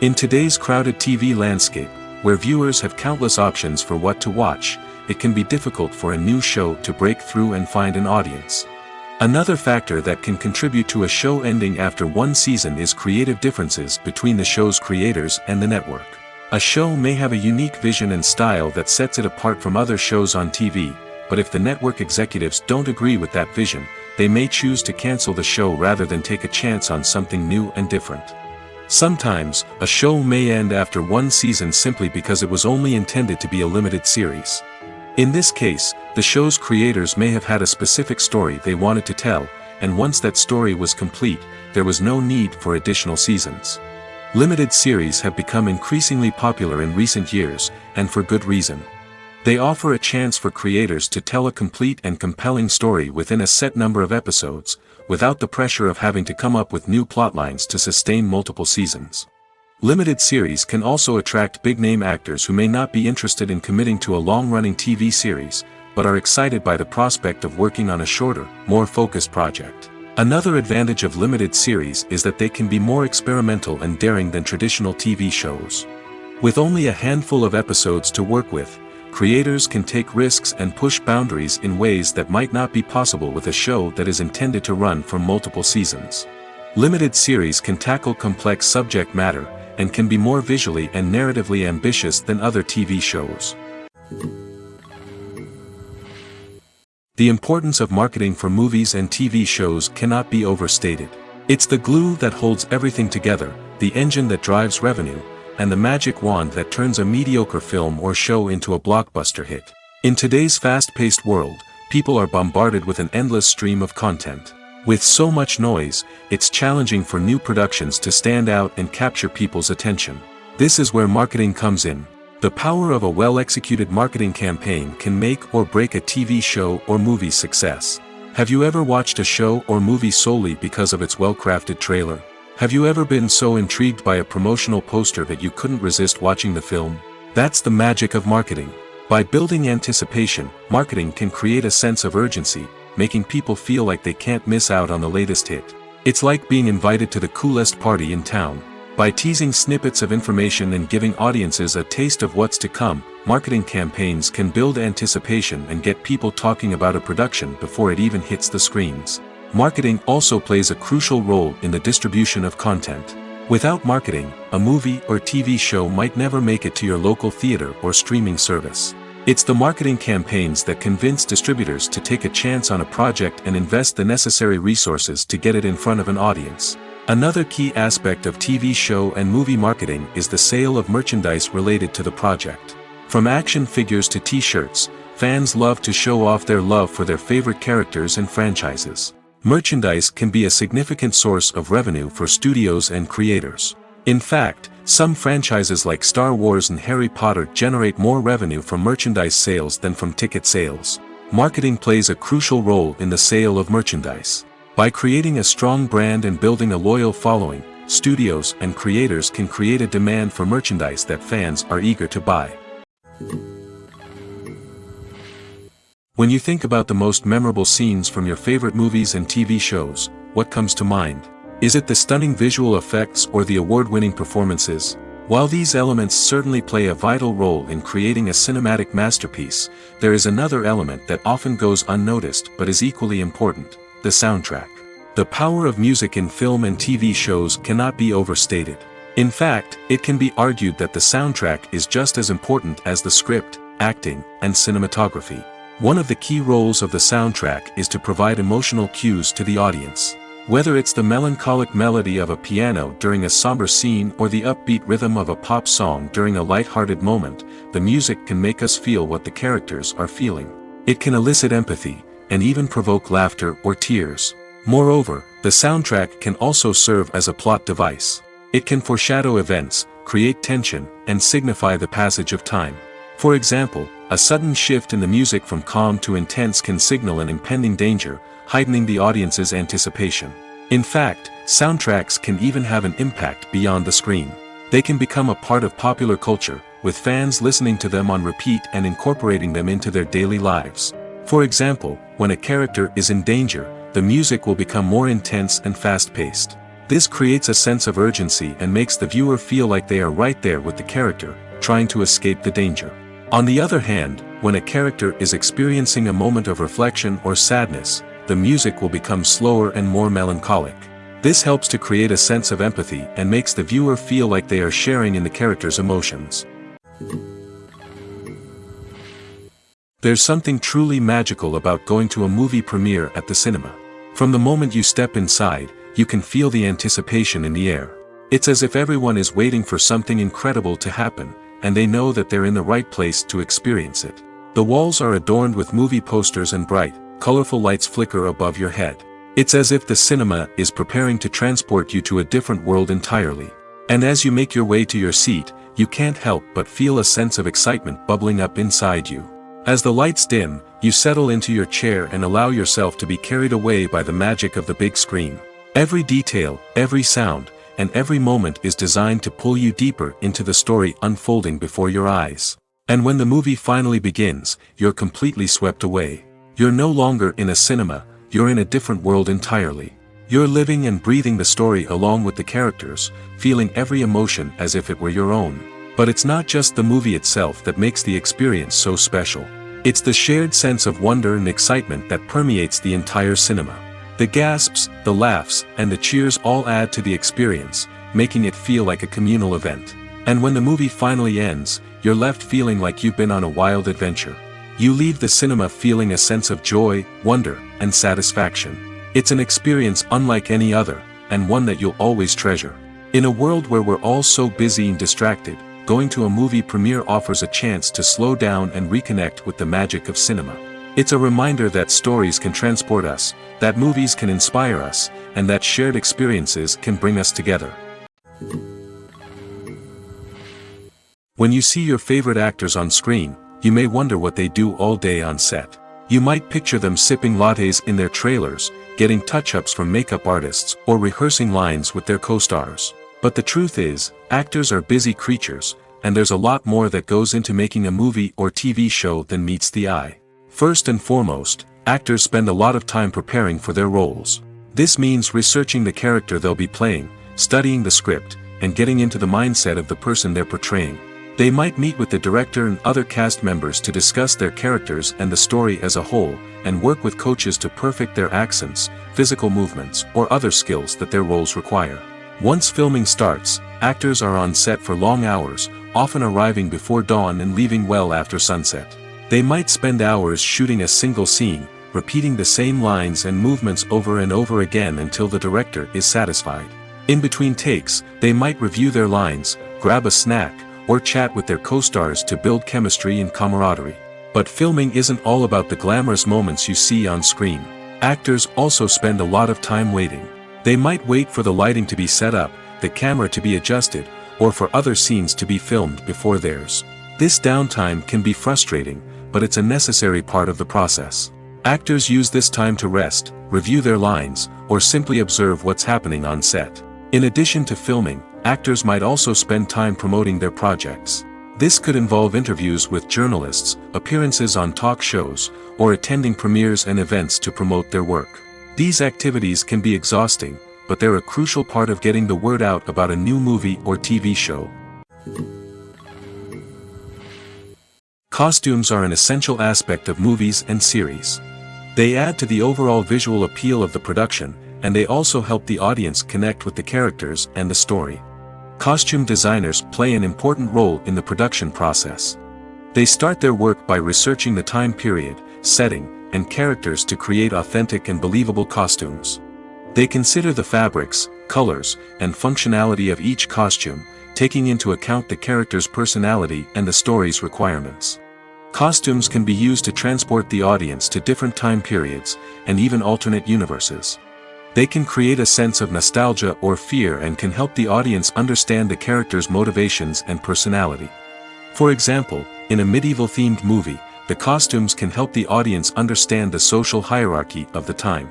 In today's crowded TV landscape, where viewers have countless options for what to watch, it can be difficult for a new show to break through and find an audience. Another factor that can contribute to a show ending after one season is creative differences between the show's creators and the network. A show may have a unique vision and style that sets it apart from other shows on TV, but if the network executives don't agree with that vision, they may choose to cancel the show rather than take a chance on something new and different. Sometimes, a show may end after one season simply because it was only intended to be a limited series. In this case, the show's creators may have had a specific story they wanted to tell, and once that story was complete, there was no need for additional seasons. Limited series have become increasingly popular in recent years, and for good reason. They offer a chance for creators to tell a complete and compelling story within a set number of episodes, without the pressure of having to come up with new plotlines to sustain multiple seasons. Limited series can also attract big-name actors who may not be interested in committing to a long-running TV series, but are excited by the prospect of working on a shorter, more focused project. Another advantage of limited series is that they can be more experimental and daring than traditional TV shows. With only a handful of episodes to work with, creators can take risks and push boundaries in ways that might not be possible with a show that is intended to run for multiple seasons. Limited series can tackle complex subject matter, and can be more visually and narratively ambitious than other TV shows. The importance of marketing for movies and TV shows cannot be overstated. It's the glue that holds everything together, the engine that drives revenue, and the magic wand that turns a mediocre film or show into a blockbuster hit. In today's fast-paced world, people are bombarded with an endless stream of content. With so much noise, it's challenging for new productions to stand out and capture people's attention. This is where marketing comes in. The power of a well-executed marketing campaign can make or break a TV show or movie's success. Have you ever watched a show or movie solely because of its well-crafted trailer? Have you ever been so intrigued by a promotional poster that you couldn't resist watching the film? That's the magic of marketing. By building anticipation, marketing can create a sense of urgency, making people feel like they can't miss out on the latest hit. It's like being invited to the coolest party in town. By teasing snippets of information and giving audiences a taste of what's to come, marketing campaigns can build anticipation and get people talking about a production before it even hits the screens. Marketing also plays a crucial role in the distribution of content. Without marketing, a movie or TV show might never make it to your local theater or streaming service. It's the marketing campaigns that convince distributors to take a chance on a project and invest the necessary resources to get it in front of an audience. Another key aspect of TV show and movie marketing is the sale of merchandise related to the project. From action figures to t-shirts, fans love to show off their love for their favorite characters and franchises. Merchandise can be a significant source of revenue for studios and creators. In fact, some franchises like Star Wars and Harry Potter generate more revenue from merchandise sales than from ticket sales. Marketing plays a crucial role in the sale of merchandise. By creating a strong brand and building a loyal following, studios and creators can create a demand for merchandise that fans are eager to buy. When you think about the most memorable scenes from your favorite movies and TV shows, what comes to mind? Is it the stunning visual effects or the award-winning performances? While these elements certainly play a vital role in creating a cinematic masterpiece, there is another element that often goes unnoticed but is equally important: the soundtrack. The power of music in film and TV shows cannot be overstated. In fact, it can be argued that the soundtrack is just as important as the script, acting, and cinematography. One of the key roles of the soundtrack is to provide emotional cues to the audience. Whether it's the melancholic melody of a piano during a somber scene or the upbeat rhythm of a pop song during a light-hearted moment, the music can make us feel what the characters are feeling. It can elicit empathy, and even provoke laughter or tears. Moreover, the soundtrack can also serve as a plot device. It can foreshadow events, create tension, and signify the passage of time. For example, a sudden shift in the music from calm to intense can signal an impending danger, heightening the audience's anticipation. In fact, soundtracks can even have an impact beyond the screen. They can become a part of popular culture, with fans listening to them on repeat and incorporating them into their daily lives. For example, when a character is in danger, the music will become more intense and fast-paced. This creates a sense of urgency and makes the viewer feel like they are right there with the character, trying to escape the danger. On the other hand, when a character is experiencing a moment of reflection or sadness, the music will become slower and more melancholic. This helps to create a sense of empathy and makes the viewer feel like they are sharing in the character's emotions. There's something truly magical about going to a movie premiere at the cinema. From the moment you step inside, you can feel the anticipation in the air. It's as if everyone is waiting for something incredible to happen, and they know that they're in the right place to experience it. The walls are adorned with movie posters and bright, colorful lights flicker above your head. It's as if the cinema is preparing to transport you to a different world entirely. And as you make your way to your seat, you can't help but feel a sense of excitement bubbling up inside you. As the lights dim, you settle into your chair and allow yourself to be carried away by the magic of the big screen. Every detail, every sound, and every moment is designed to pull you deeper into the story unfolding before your eyes. And when the movie finally begins, you're completely swept away. You're no longer in a cinema, you're in a different world entirely. You're living and breathing the story along with the characters, feeling every emotion as if it were your own. But it's not just the movie itself that makes the experience so special. It's the shared sense of wonder and excitement that permeates the entire cinema. The gasps, the laughs, and the cheers all add to the experience, making it feel like a communal event. And when the movie finally ends, you're left feeling like you've been on a wild adventure. You leave the cinema feeling a sense of joy, wonder, and satisfaction. It's an experience unlike any other, and one that you'll always treasure. In a world where we're all so busy and distracted, going to a movie premiere offers a chance to slow down and reconnect with the magic of cinema. It's a reminder that stories can transport us, that movies can inspire us, and that shared experiences can bring us together. When you see your favorite actors on screen, you may wonder what they do all day on set. You might picture them sipping lattes in their trailers, getting touch-ups from makeup artists, or rehearsing lines with their co-stars. But the truth is, actors are busy creatures, and there's a lot more that goes into making a movie or TV show than meets the eye. First and foremost, actors spend a lot of time preparing for their roles. This means researching the character they'll be playing, studying the script, and getting into the mindset of the person they're portraying. They might meet with the director and other cast members to discuss their characters and the story as a whole, and work with coaches to perfect their accents, physical movements, or other skills that their roles require. Once filming starts, actors are on set for long hours, often arriving before dawn and leaving well after sunset. They might spend hours shooting a single scene, repeating the same lines and movements over and over again until the director is satisfied. In between takes, they might review their lines, grab a snack, or chat with their co-stars to build chemistry and camaraderie. But filming isn't all about the glamorous moments you see on screen. Actors also spend a lot of time waiting. They might wait for the lighting to be set up, the camera to be adjusted, or for other scenes to be filmed before theirs. This downtime can be frustrating, but it's a necessary part of the process. Actors use this time to rest, review their lines, or simply observe what's happening on set. In addition to filming, actors might also spend time promoting their projects. This could involve interviews with journalists, appearances on talk shows, or attending premieres and events to promote their work. These activities can be exhausting, but they're a crucial part of getting the word out about a new movie or TV show. Costumes are an essential aspect of movies and series. They add to the overall visual appeal of the production, and they also help the audience connect with the characters and the story. Costume designers play an important role in the production process. They start their work by researching the time period, setting, and characters to create authentic and believable costumes. They consider the fabrics, colors, and functionality of each costume, taking into account the character's personality and the story's requirements. Costumes can be used to transport the audience to different time periods, and even alternate universes. They can create a sense of nostalgia or fear and can help the audience understand the character's motivations and personality. For example, in a medieval-themed movie, the costumes can help the audience understand the social hierarchy of the time.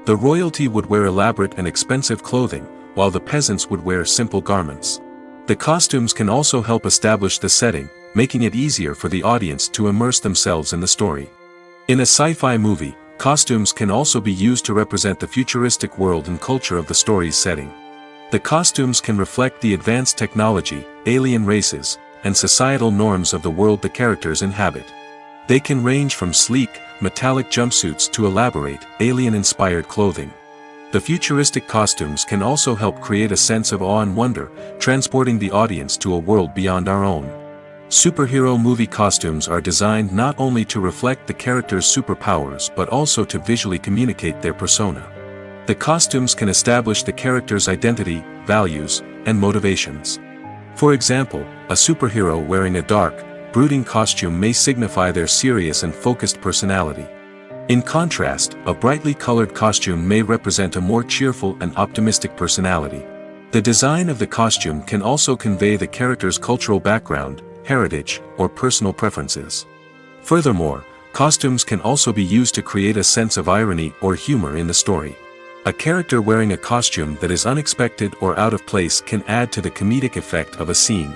The royalty would wear elaborate and expensive clothing, while the peasants would wear simple garments. The costumes can also help establish the setting, making it easier for the audience to immerse themselves in the story. In a sci-fi movie, costumes can also be used to represent the futuristic world and culture of the story's setting. The costumes can reflect the advanced technology, alien races, and societal norms of the world the characters inhabit. They can range from sleek, metallic jumpsuits to elaborate, alien-inspired clothing. The futuristic costumes can also help create a sense of awe and wonder, transporting the audience to a world beyond our own. Superhero movie costumes are designed not only to reflect the character's superpowers but also to visually communicate their persona. The costumes can establish the character's identity, values, and motivations. For example, a superhero wearing a dark, brooding costume may signify their serious and focused personality. In contrast, a brightly colored costume may represent a more cheerful and optimistic personality. The design of the costume can also convey the character's cultural background, heritage, or personal preferences. Furthermore, costumes can also be used to create a sense of irony or humor in the story. A character wearing a costume that is unexpected or out of place can add to the comedic effect of a scene.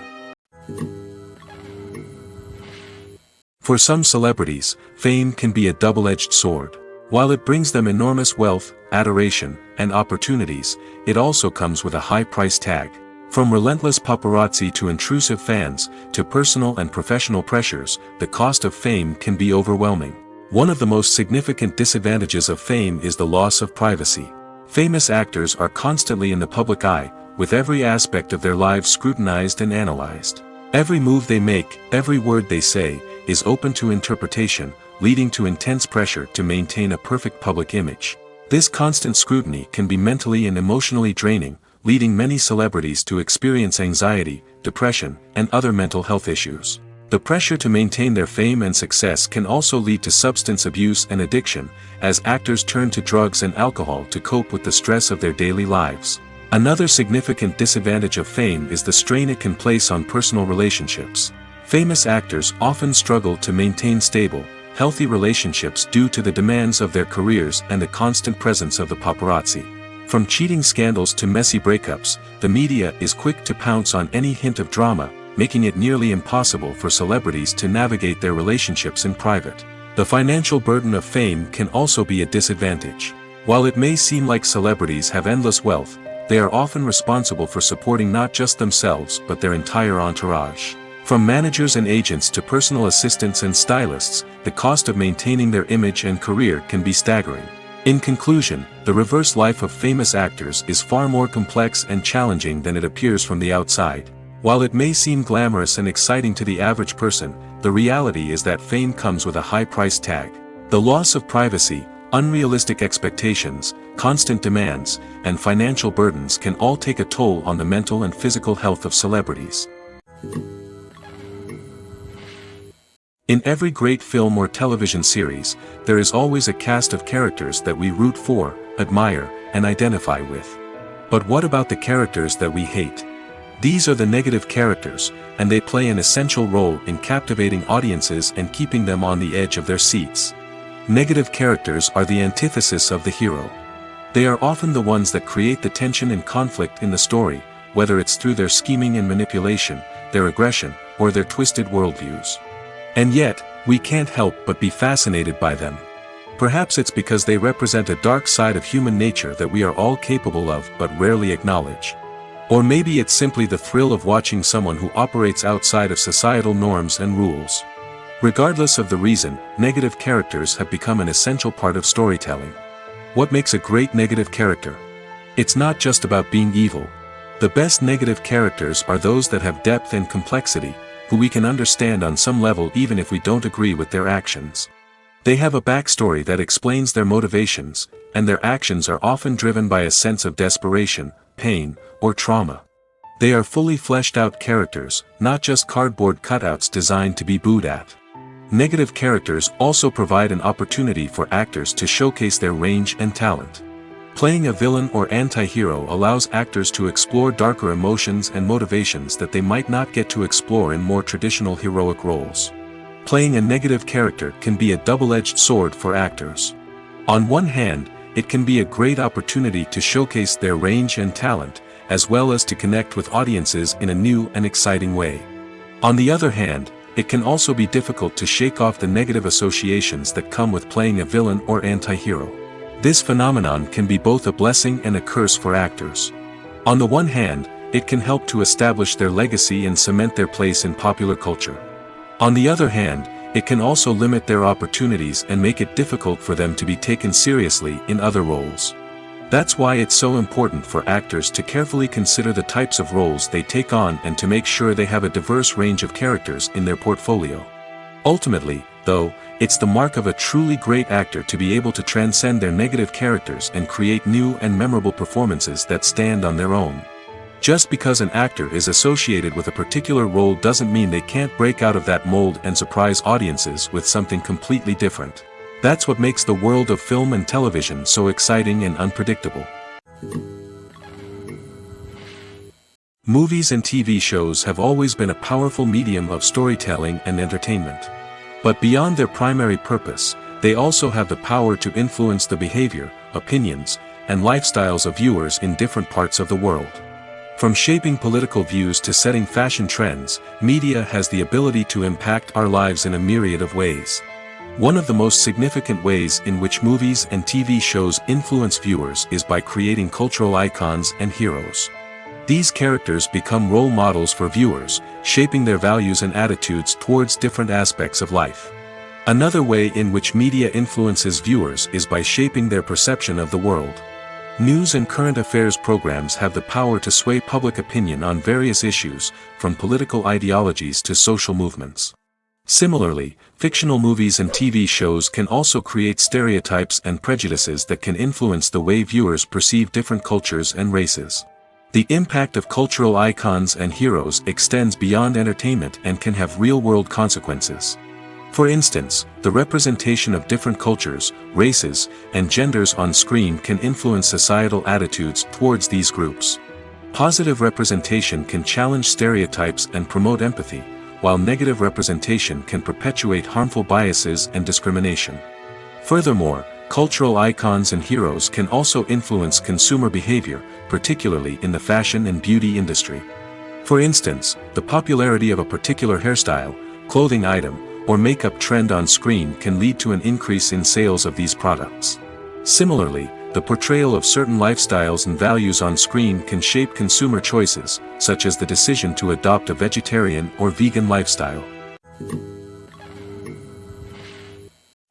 For some celebrities, fame can be a double-edged sword. While it brings them enormous wealth, adoration, and opportunities, it also comes with a high price tag. From relentless paparazzi to intrusive fans, to personal and professional pressures, the cost of fame can be overwhelming. One of the most significant disadvantages of fame is the loss of privacy. Famous actors are constantly in the public eye, with every aspect of their lives scrutinized and analyzed. Every move they make, every word they say, is open to interpretation, leading to intense pressure to maintain a perfect public image. This constant scrutiny can be mentally and emotionally draining, leading many celebrities to experience anxiety, depression, and other mental health issues. The pressure to maintain their fame and success can also lead to substance abuse and addiction, as actors turn to drugs and alcohol to cope with the stress of their daily lives. Another significant disadvantage of fame is the strain it can place on personal relationships. Famous actors often struggle to maintain stable, healthy relationships due to the demands of their careers and the constant presence of the paparazzi. From cheating scandals to messy breakups, the media is quick to pounce on any hint of drama, making it nearly impossible for celebrities to navigate their relationships in private. The financial burden of fame can also be a disadvantage. While it may seem like celebrities have endless wealth, they are often responsible for supporting not just themselves but their entire entourage. From managers and agents to personal assistants and stylists, the cost of maintaining their image and career can be staggering. In conclusion, the reverse life of famous actors is far more complex and challenging than it appears from the outside. While it may seem glamorous and exciting to the average person, the reality is that fame comes with a high price tag. The loss of privacy, unrealistic expectations, constant demands, and financial burdens can all take a toll on the mental and physical health of celebrities. In every great film or television series, there is always a cast of characters that we root for, admire, and identify with. But what about the characters that we hate? These are the negative characters, and they play an essential role in captivating audiences and keeping them on the edge of their seats. Negative characters are the antithesis of the hero. They are often the ones that create the tension and conflict in the story, whether it's through their scheming and manipulation, their aggression, or their twisted worldviews. And yet, we can't help but be fascinated by them. Perhaps it's because they represent a dark side of human nature that we are all capable of but rarely acknowledge. Or maybe it's simply the thrill of watching someone who operates outside of societal norms and rules. Regardless of the reason, negative characters have become an essential part of storytelling. What makes a great negative character? It's not just about being evil. The best negative characters are those that have depth and complexity, who we can understand on some level even if we don't agree with their actions. They have a backstory that explains their motivations, and their actions are often driven by a sense of desperation, pain, or trauma. They are fully fleshed out characters, not just cardboard cutouts designed to be booed at. Negative characters also provide an opportunity for actors to showcase their range and talent. Playing a villain or anti-hero allows actors to explore darker emotions and motivations that they might not get to explore in more traditional heroic roles. Playing a negative character can be a double-edged sword for actors. On one hand, it can be a great opportunity to showcase their range and talent, as well as to connect with audiences in a new and exciting way. On the other hand, it can also be difficult to shake off the negative associations that come with playing a villain or anti-hero. This phenomenon can be both a blessing and a curse for actors. On the one hand, it can help to establish their legacy and cement their place in popular culture. On the other hand, it can also limit their opportunities and make it difficult for them to be taken seriously in other roles. That's why it's so important for actors to carefully consider the types of roles they take on and to make sure they have a diverse range of characters in their portfolio. Ultimately, though, it's the mark of a truly great actor to be able to transcend their negative characters and create new and memorable performances that stand on their own. Just because an actor is associated with a particular role doesn't mean they can't break out of that mold and surprise audiences with something completely different. That's what makes the world of film and television so exciting and unpredictable. Movies and TV shows have always been a powerful medium of storytelling and entertainment. But beyond their primary purpose, they also have the power to influence the behavior, opinions, and lifestyles of viewers in different parts of the world. From shaping political views to setting fashion trends, media has the ability to impact our lives in a myriad of ways. One of the most significant ways in which movies and TV shows influence viewers is by creating cultural icons and heroes. These characters become role models for viewers, shaping their values and attitudes towards different aspects of life. Another way in which media influences viewers is by shaping their perception of the world. News and current affairs programs have the power to sway public opinion on various issues, from political ideologies to social movements. Similarly, fictional movies and TV shows can also create stereotypes and prejudices that can influence the way viewers perceive different cultures and races. The impact of cultural icons and heroes extends beyond entertainment and can have real-world consequences. For instance, the representation of different cultures, races, and genders on screen can influence societal attitudes towards these groups. Positive representation can challenge stereotypes and promote empathy, while negative representation can perpetuate harmful biases and discrimination. Furthermore, cultural icons and heroes can also influence consumer behavior, particularly in the fashion and beauty industry. For instance, the popularity of a particular hairstyle, clothing item, or makeup trend on screen can lead to an increase in sales of these products. Similarly, the portrayal of certain lifestyles and values on screen can shape consumer choices, such as the decision to adopt a vegetarian or vegan lifestyle.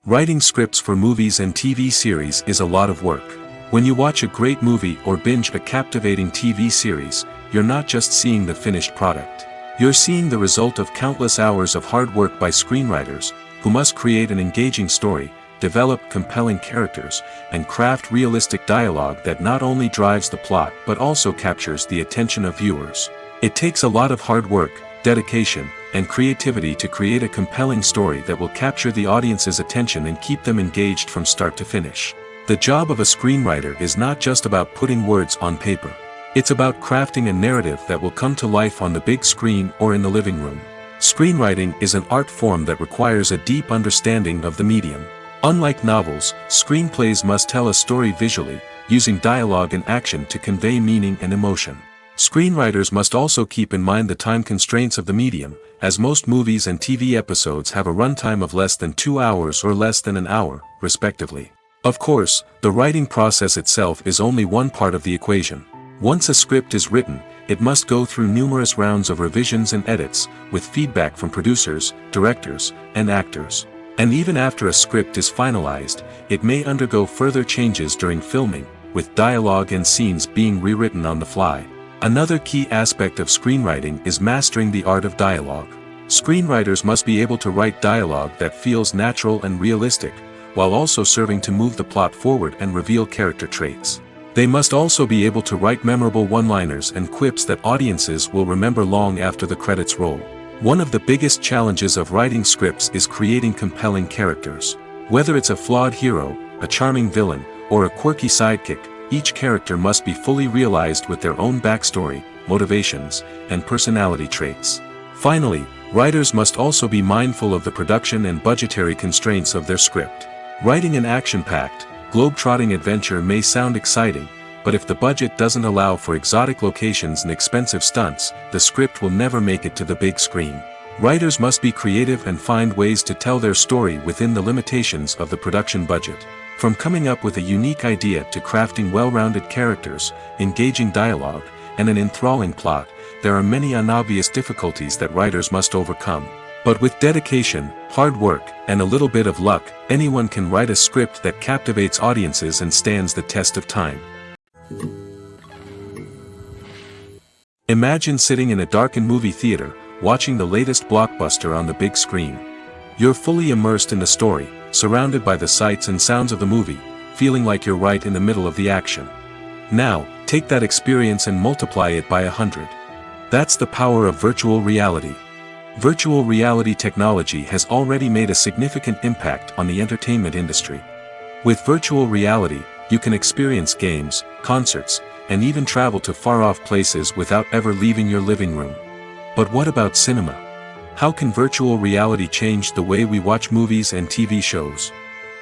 Writing scripts for movies and TV series is a lot of work. When you watch a great movie or binge a captivating TV series, you're not just seeing the finished product. You're seeing the result of countless hours of hard work by screenwriters, who must create an engaging story, develop compelling characters, and craft realistic dialogue that not only drives the plot but also captures the attention of viewers. It takes a lot of hard work, dedication, and creativity to create a compelling story that will capture the audience's attention and keep them engaged from start to finish. The job of a screenwriter is not just about putting words on paper. It's about crafting a narrative that will come to life on the big screen or in the living room. Screenwriting is an art form that requires a deep understanding of the medium. Unlike novels, screenplays must tell a story visually, using dialogue and action to convey meaning and emotion. Screenwriters must also keep in mind the time constraints of the medium, as most movies and TV episodes have a runtime of less than 2 hours or less than an hour, respectively. Of course, the writing process itself is only one part of the equation. Once a script is written, it must go through numerous rounds of revisions and edits, with feedback from producers, directors, and actors. And even after a script is finalized, it may undergo further changes during filming, with dialogue and scenes being rewritten on the fly. Another key aspect of screenwriting is mastering the art of dialogue. Screenwriters must be able to write dialogue that feels natural and realistic, while also serving to move the plot forward and reveal character traits. They must also be able to write memorable one-liners and quips that audiences will remember long after the credits roll. One of the biggest challenges of writing scripts is creating compelling characters. Whether it's a flawed hero, a charming villain, or a quirky sidekick, each character must be fully realized with their own backstory, motivations, and personality traits. Finally, writers must also be mindful of the production and budgetary constraints of their script. Writing an action-packed, globe-trotting adventure may sound exciting, but if the budget doesn't allow for exotic locations and expensive stunts, the script will never make it to the big screen. Writers must be creative and find ways to tell their story within the limitations of the production budget. From coming up with a unique idea to crafting well-rounded characters, engaging dialogue, and an enthralling plot, there are many unobvious difficulties that writers must overcome. But with dedication, hard work, and a little bit of luck, anyone can write a script that captivates audiences and stands the test of time. Imagine sitting in a darkened movie theater, watching the latest blockbuster on the big screen. You're fully immersed in the story, surrounded by the sights and sounds of the movie, feeling like you're right in the middle of the action. Now, take that experience and multiply it by 100. That's the power of virtual reality. Virtual reality technology has already made a significant impact on the entertainment industry. With virtual reality, you can experience games, concerts, and even travel to far-off places without ever leaving your living room. But what about cinema? How can virtual reality change the way we watch movies and TV shows?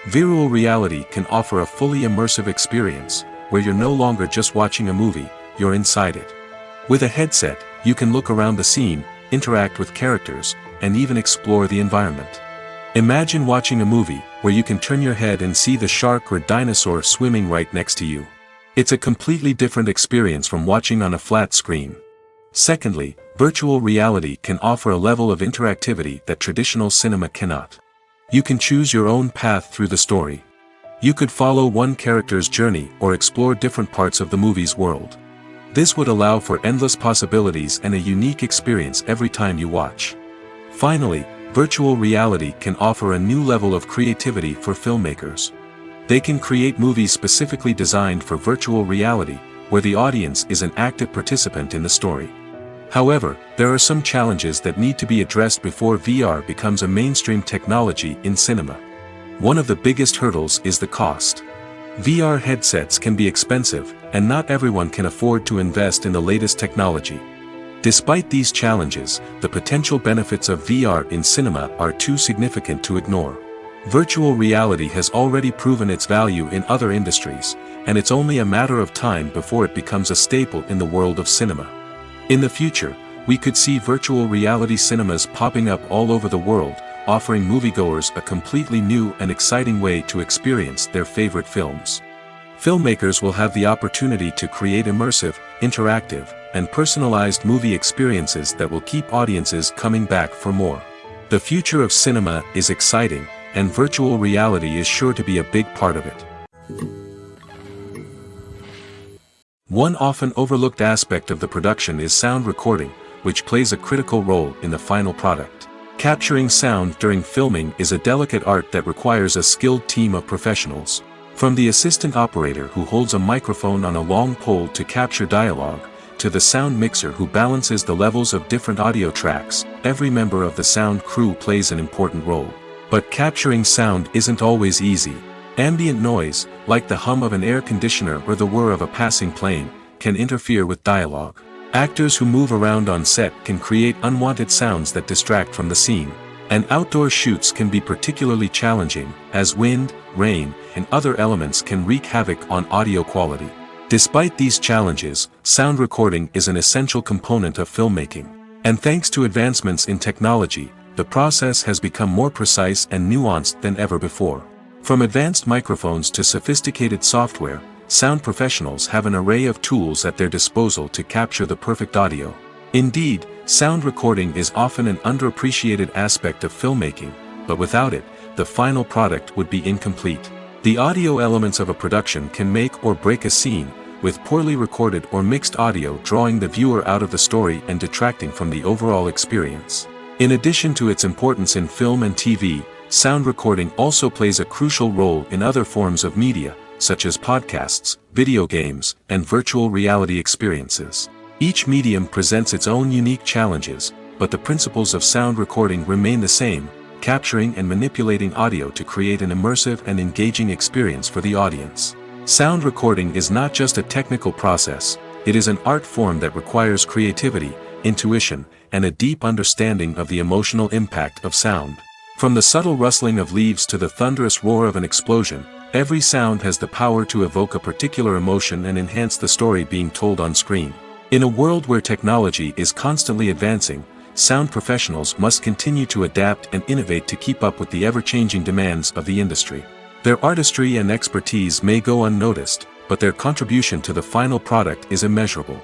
Virtual reality can offer a fully immersive experience, where you're no longer just watching a movie, you're inside it. With a headset, you can look around the scene, interact with characters, and even explore the environment. Imagine watching a movie, where you can turn your head and see the shark or dinosaur swimming right next to you. It's a completely different experience from watching on a flat screen. Secondly, virtual reality can offer a level of interactivity that traditional cinema cannot. You can choose your own path through the story. You could follow one character's journey or explore different parts of the movie's world. This would allow for endless possibilities and a unique experience every time you watch. Finally, virtual reality can offer a new level of creativity for filmmakers. They can create movies specifically designed for virtual reality, where the audience is an active participant in the story. However, there are some challenges that need to be addressed before VR becomes a mainstream technology in cinema. One of the biggest hurdles is the cost. VR headsets can be expensive, and not everyone can afford to invest in the latest technology. Despite these challenges, the potential benefits of VR in cinema are too significant to ignore. Virtual reality has already proven its value in other industries, and it's only a matter of time before it becomes a staple in the world of cinema. In the future, we could see virtual reality cinemas popping up all over the world, offering moviegoers a completely new and exciting way to experience their favorite films. Filmmakers will have the opportunity to create immersive, interactive, and personalized movie experiences that will keep audiences coming back for more. The future of cinema is exciting, and virtual reality is sure to be a big part of it. One often overlooked aspect of the production is sound recording, which plays a critical role in the final product. Capturing sound during filming is a delicate art that requires a skilled team of professionals. From the assistant operator who holds a microphone on a long pole to capture dialogue, to the sound mixer who balances the levels of different audio tracks, every member of the sound crew plays an important role. But capturing sound isn't always easy. Ambient noise, like the hum of an air conditioner or the whir of a passing plane, can interfere with dialogue. Actors who move around on set can create unwanted sounds that distract from the scene. And outdoor shoots can be particularly challenging, as wind, rain, and other elements can wreak havoc on audio quality. Despite these challenges, sound recording is an essential component of filmmaking. And thanks to advancements in technology, the process has become more precise and nuanced than ever before. From advanced microphones to sophisticated software, sound professionals have an array of tools at their disposal to capture the perfect audio. Indeed, sound recording is often an underappreciated aspect of filmmaking, but without it, the final product would be incomplete. The audio elements of a production can make or break a scene, with poorly recorded or mixed audio drawing the viewer out of the story and detracting from the overall experience. In addition to its importance in film and TV, sound recording also plays a crucial role in other forms of media, such as podcasts, video games, and virtual reality experiences. Each medium presents its own unique challenges, but the principles of sound recording remain the same, capturing and manipulating audio to create an immersive and engaging experience for the audience. Sound recording is not just a technical process, it is an art form that requires creativity, intuition, and a deep understanding of the emotional impact of sound. From the subtle rustling of leaves to the thunderous roar of an explosion, every sound has the power to evoke a particular emotion and enhance the story being told on screen. In a world where technology is constantly advancing, sound professionals must continue to adapt and innovate to keep up with the ever-changing demands of the industry. Their artistry and expertise may go unnoticed, but their contribution to the final product is immeasurable.